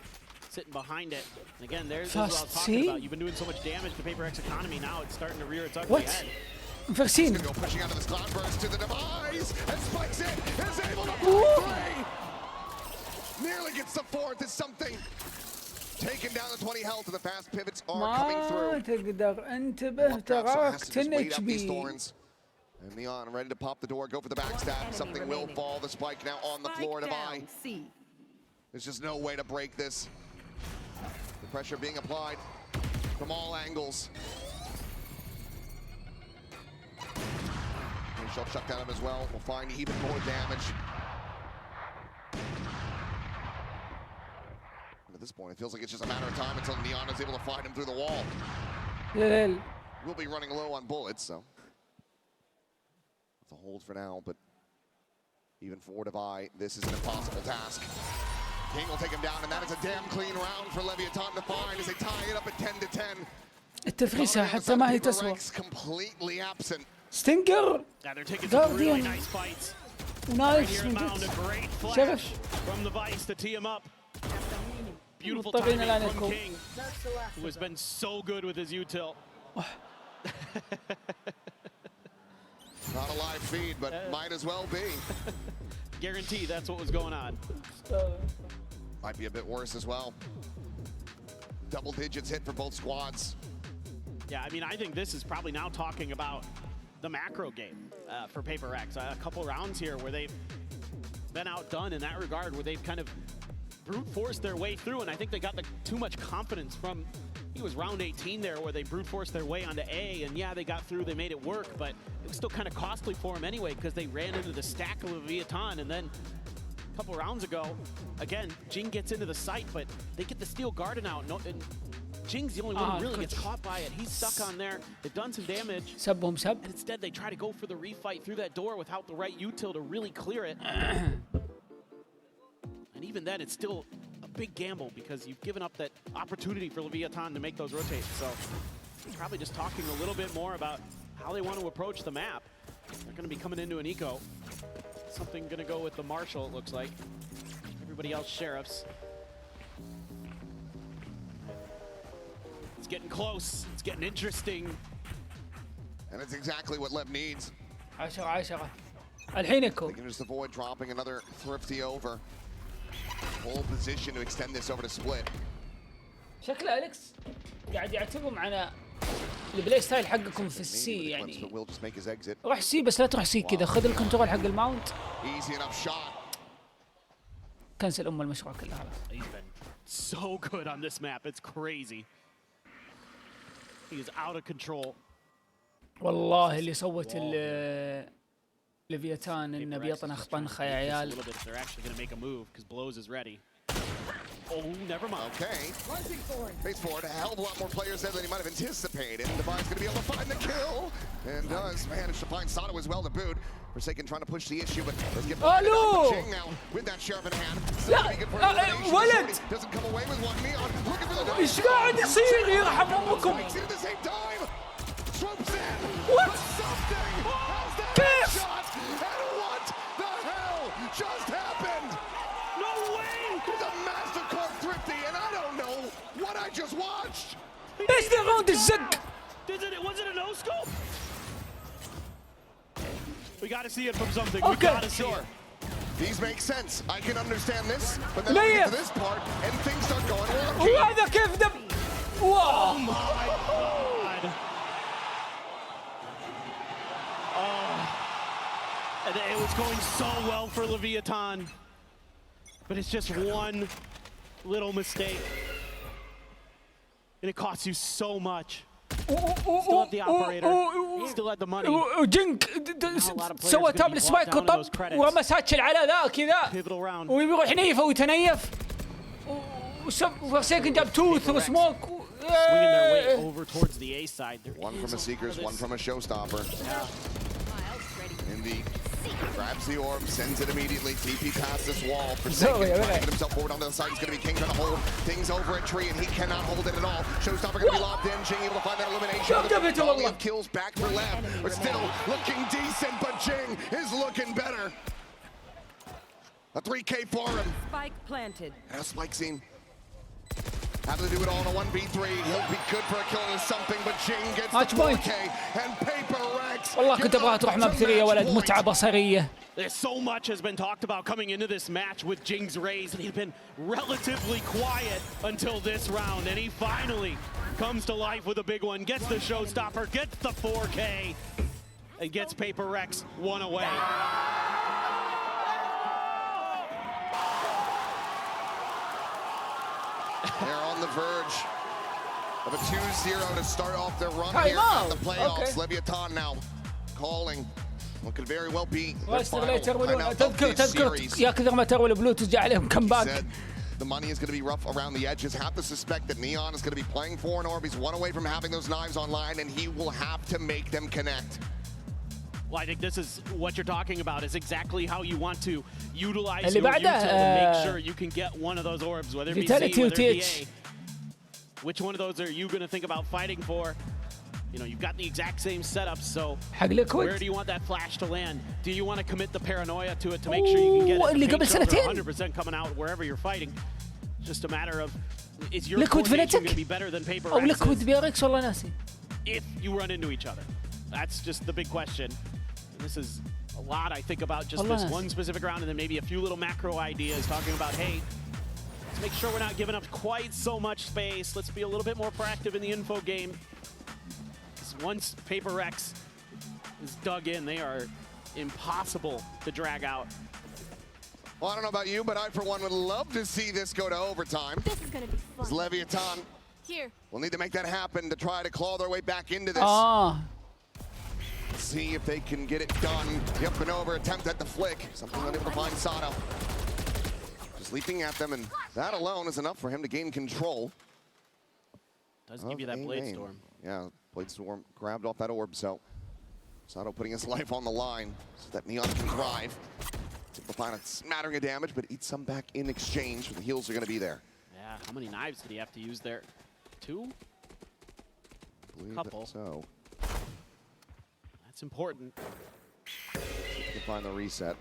sitting behind it. And again, there's what I was talking about. You've been doing so much damage to Paper X economy. Now it's starting to rear its ugly head. Vaccine. Pushing out of this cloud burst to the device and spikes it. Is able to find 3. Nearly gets the 4th. Is something taken down to 20 health, and the fast pivots are coming through. ما تقدر انتبه تراك 10 HP. And Neon ready to pop the door, go for the backstab. Something will fall. The spike now on the floor. Devi. There's just no way to break this. The pressure being applied from all angles. Shot shut down him as well. We'll find even more damage. And at this point, it feels like it's just a matter of time until Neon is able to find him through the wall. We'll be running low on bullets, so it's a hold for now. But even for Devi, this is an impossible task. King will take him down, and that is a damn clean round for Leviathan to find as they tie it up at 10 to 10. التفريسة حتى ما هي تسوى. Completely absent. ستينجر. Yeah, they're taking some really nice fights. Nice. Right here in Mound, a great flash from the Vice to tee him up. Beautiful مضطرين timing الآن from يكون. King, who has been so good with his util. Not a live feed, but might as well be. Guarantee that's what was going on. Might be a bit worse as well. Double digits hit for both squads. Yeah, I mean, I think this is probably now talking about the macro game for Paper X. A couple rounds here where they've been outdone in that regard, where they've kind of brute forced their way through, and I think they got too much confidence from, I think it was round 18 there, where they brute forced their way onto A, and yeah, they got through, they made it work, but it was still kind of costly for them anyway, because they ran into the stack of Leviathan, and then a couple rounds ago, again, Jing gets into the site, but they get the steel garden out, and Jing's the only one who really gets caught by it. He's stuck on there. They've done some damage. سبهم سب. And instead, they try to go for the refight through that door without the right util to really clear it. And even then, it's still a big gamble because you've given up that opportunity for Leviathan to make those rotates. So probably just talking a little bit more about how they want to approach the map. They're going to be coming into an eco. Something going to go with the Marshal, it looks like. Everybody else sheriffs. It's getting close. It's getting interesting. And it's exactly what LEV needs. 10 الحين يكون. They can just avoid dropping another thrifty over. Whole position to extend this over to split. شكله أليكس قاعد يعتبر معنا البلاي ستايل حقكم في السي يعني. روح سي بس لا تروح سي كذا، خذ الكنترول حق الماونت. كنسل المشروع كله. He's been so good on this map. It's crazy. He is out of control. والله اللي صوت لفيتان انه بيطنخ طنخه يا عيال. They're actually going to make a move because Blows is ready. Oh, never mind. Okay. Face forward, a hell of a lot more players there than he might have anticipated. Divine's going to be able to find the kill. And does manage to find Sato as well to boot. Forsaken trying to push the issue, but let's get back to Jing now with that sheriff in hand. ولد doesn't come away with one. Neon looking for the ايش قاعد يصير يرحم امكم؟ at the same time. Swoops in. What? Something has that كيف؟ shot. And what the hell just happened? No way! It's a masterclass thrifty, and I don't know what I just watched. ايش ذا راوند الزق؟ Was it a no scope? We got to see it from something. Okay. We got to see it. These make sense. I can understand this, but then we get to this part and things start going wrong. وهذا كيف دب؟ واو. Oh my God. Oh. And it was going so well for Leviathan, but it's just one little mistake, and it costs you so much. Still had the operator, still had the money. جنك سوى تابل سبايك وطب ومساتشل على ذا كذا ويروح ينيفه ويتنيف وفرسيكن جاب توث وسموك. Swinging their way over towards the A side. One from a Seekers, one from a Showstopper. Indeed. Grabs the orb, sends it immediately. TP past this wall. Forsaken trying to get himself forward onto the side. He's going to be King trying to hold things over a tree, and he cannot hold it at all. Showstopper going to be locked in. Jing able to find that elimination. Only of kills back for LEV. We're still looking decent, but Jing is looking better. A 3K for him. Spike planted. And a spike scene. Having to do it all in a 1v3. He'll be good for a kill or something, but Jing gets the 4K and Paper Rex. والله كنت ابغاها تروح مبثريه يا ولد، متعه بصريه. So much has been talked about coming into this match with Jing's raise, and he's been relatively quiet until this round, and he finally comes to life with a big one, gets the showstopper, gets the 4K, and gets Paper Rex one away. They're on the verge of a 2-0 to start off their run here at the playoffs. Leviathan now calling what could very well be their final timeout of this series. يا كثر ما تروا البلوتوث جاء عليهم كم باك. The money is going to be rough around the edges. Have to suspect that Neon is going to be playing for an orb. He's one away from having those knives online, and he will have to make them connect. Well, I think this is what you're talking about, is exactly how you want to utilize your util to make sure you can get one of those orbs, whether it be C, whether it be A. Which one of those are you going to think about fighting for? You know, you've got the exact same setup, so where do you want that flash to land? Do you want to commit the paranoia to it to make sure you can get it? Make sure 100% coming out wherever you're fighting. just a matter of is your Liquid coordination Venetic? going to be better than Paper او Rex's ليكويد بي ار اكس والله ناسي. if you run into each other? That's just the big question. And this is a lot, I think, about just this one specific round, and then maybe a few little macro ideas talking about, hey, let's make sure we're not giving up quite so much space. Let's be a little bit more proactive in the info game. Because once Paper Rex is dug in, they are impossible to drag out. Well, I don't know about you, but I, for one, would love to see this go to overtime. This is gonna be fun. As Leviathan Here. will need to make that happen to try to claw their way back into this. See if they can get it done. The up and over attempt at the flick. Something unable to find Sato. Just leaping at them, and that alone is enough for him to gain control. Does give you that Blade Storm. Yeah, Blade Storm grabbed off that orb, so Sato putting his life on the line so that Neon can thrive. Simplifying a smattering of damage, but eat some back in exchange. The heals are going to be there. Yeah, how many knives did he have to use there? 2? Couple. So. That's important. To find the reset.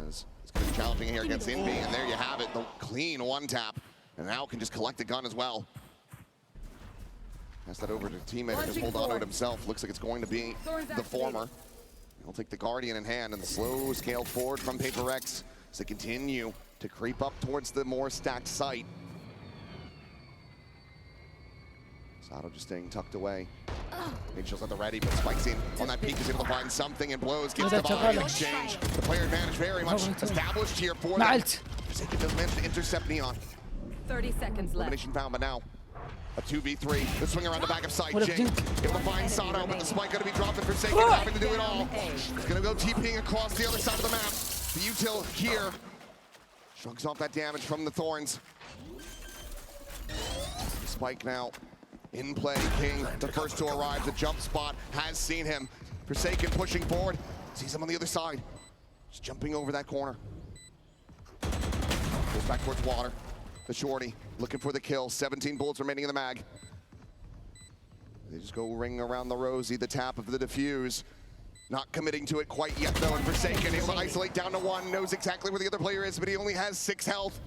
As it's going to be challenging here against Invi, and there you have it. The clean one tap. And now can just collect the gun as well. Pass that over to a teammate and just hold on to it himself. Looks like it's going to be the former. He'll take the Guardian in hand and slow scale forward from Paper Rex as they continue to creep up towards the more stacked site. Sato just staying tucked away. Mitchell's at the ready, but spikes in on that peak, is able to find something, and blows, gets the body in exchange. The player advantage very much established here for them. Forsaken does manage to intercept Neon. 30 seconds left. Elimination found, but now a 2v3. The swing around the back of sight. Jake able to find Sato, but the spike going to be dropped and Forsaken having to do it all. He's going to go TPing across the other side of the map. The util here shrugs off that damage from the Thorns. The spike now in play. King, the first to arrive. The jump spot has seen him. Forsaken pushing forward. Sees him on the other side. Just jumping over that corner. Goes back towards water. The shorty looking for the kill. 17 bullets remaining in the mag. They just go ring around the rosy, the tap of the defuse. Not committing to it quite yet though, and Forsaken able to isolate down to 1. Knows exactly where the other player is, but he only has 6 health.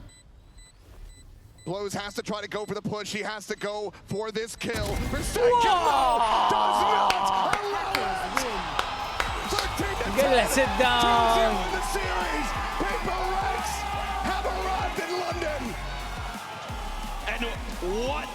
Blows has to try to go for the push. He has to go for this kill. Forsaken does not allow it. 13 to 10. Sit down. 2-0 in the series. Paper Rex have arrived in London. And what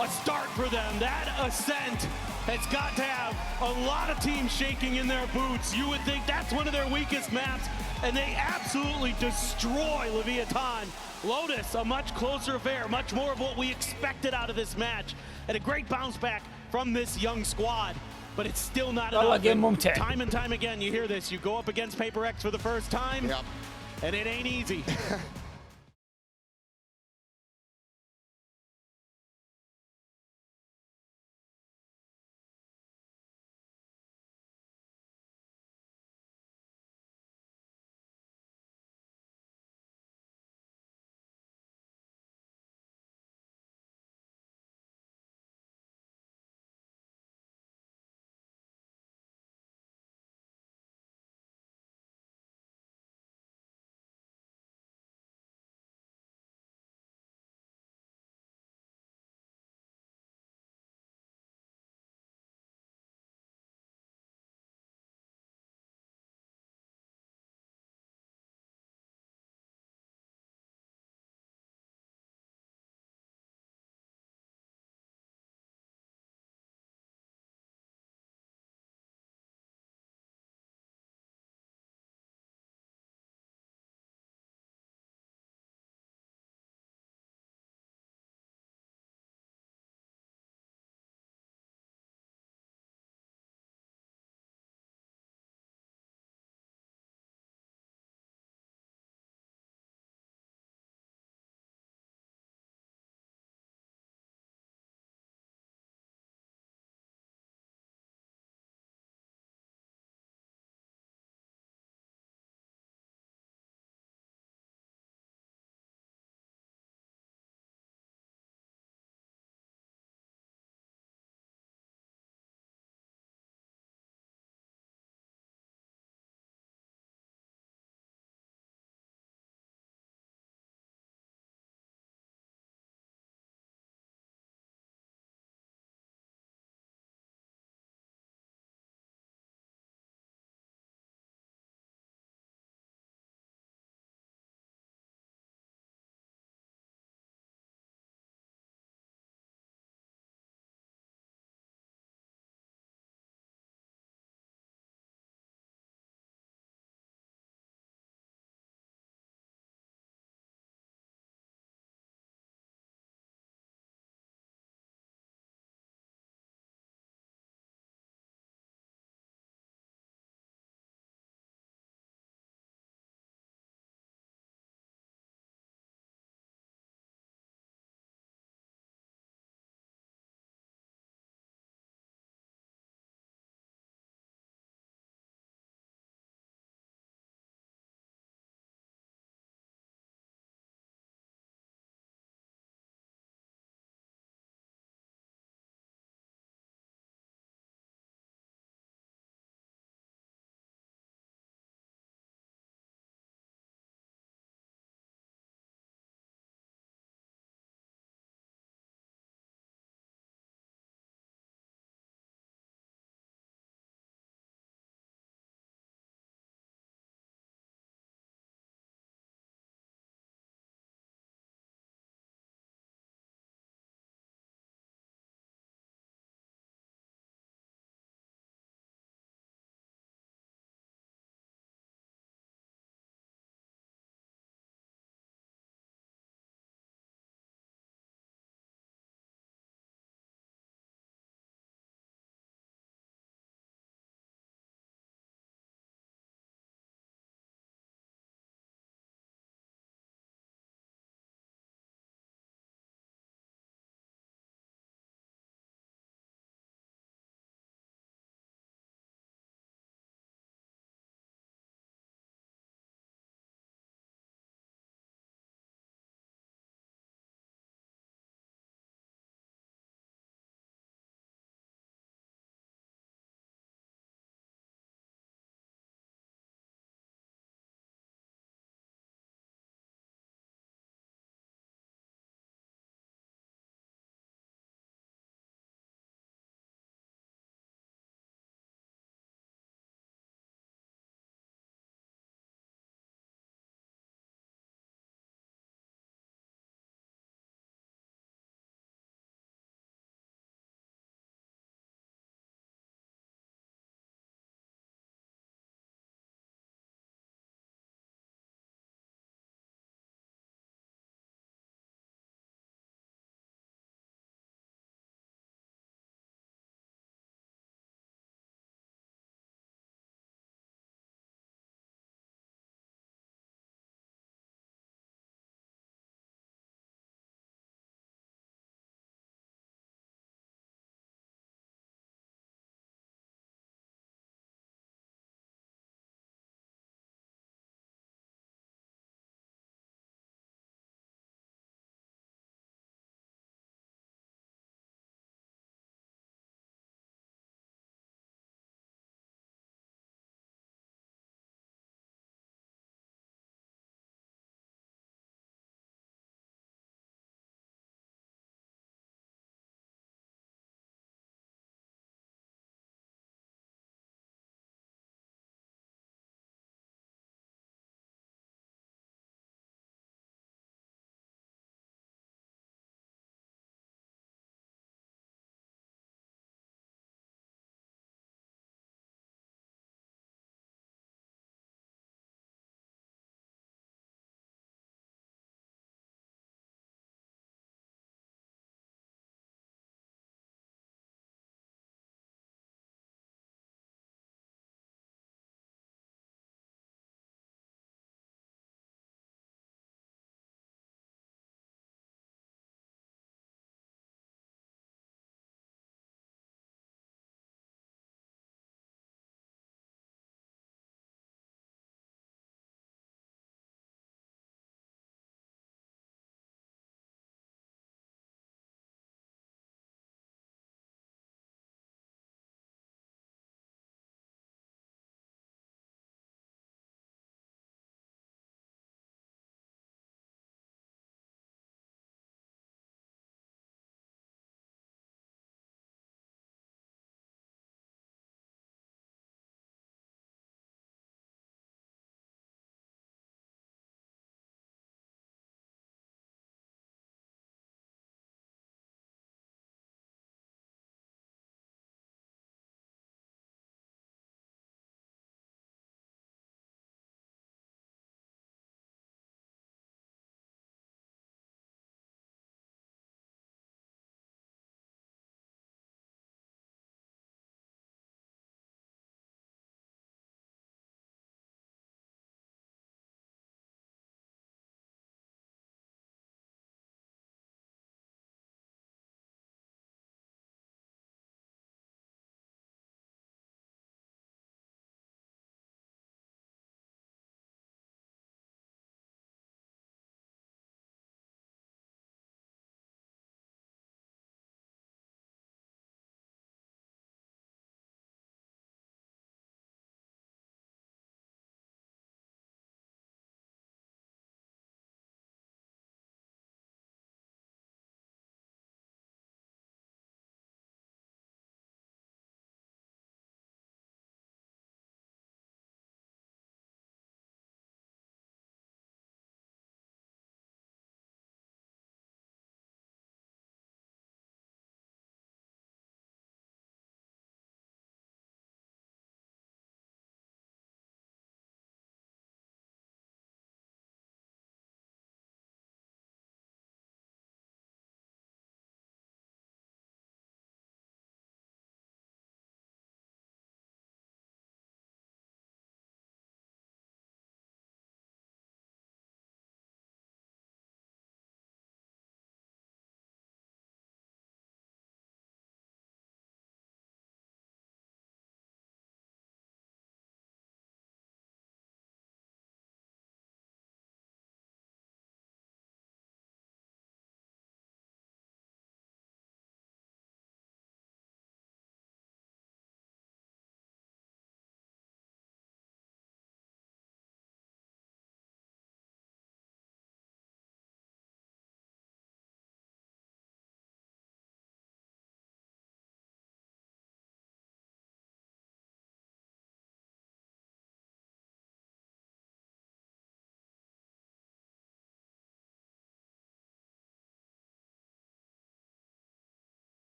a start for them. That ascent has got to have a lot of teams shaking in their boots. You would think that's one of their weakest maps, and they absolutely destroy Leviathan. Lotus, a much closer affair, much more of what we expected out of this match, and a great bounce back from this young squad. But it's still not enough. Time and time again, you hear this. You go up against Paper X for the first time, and it ain't easy.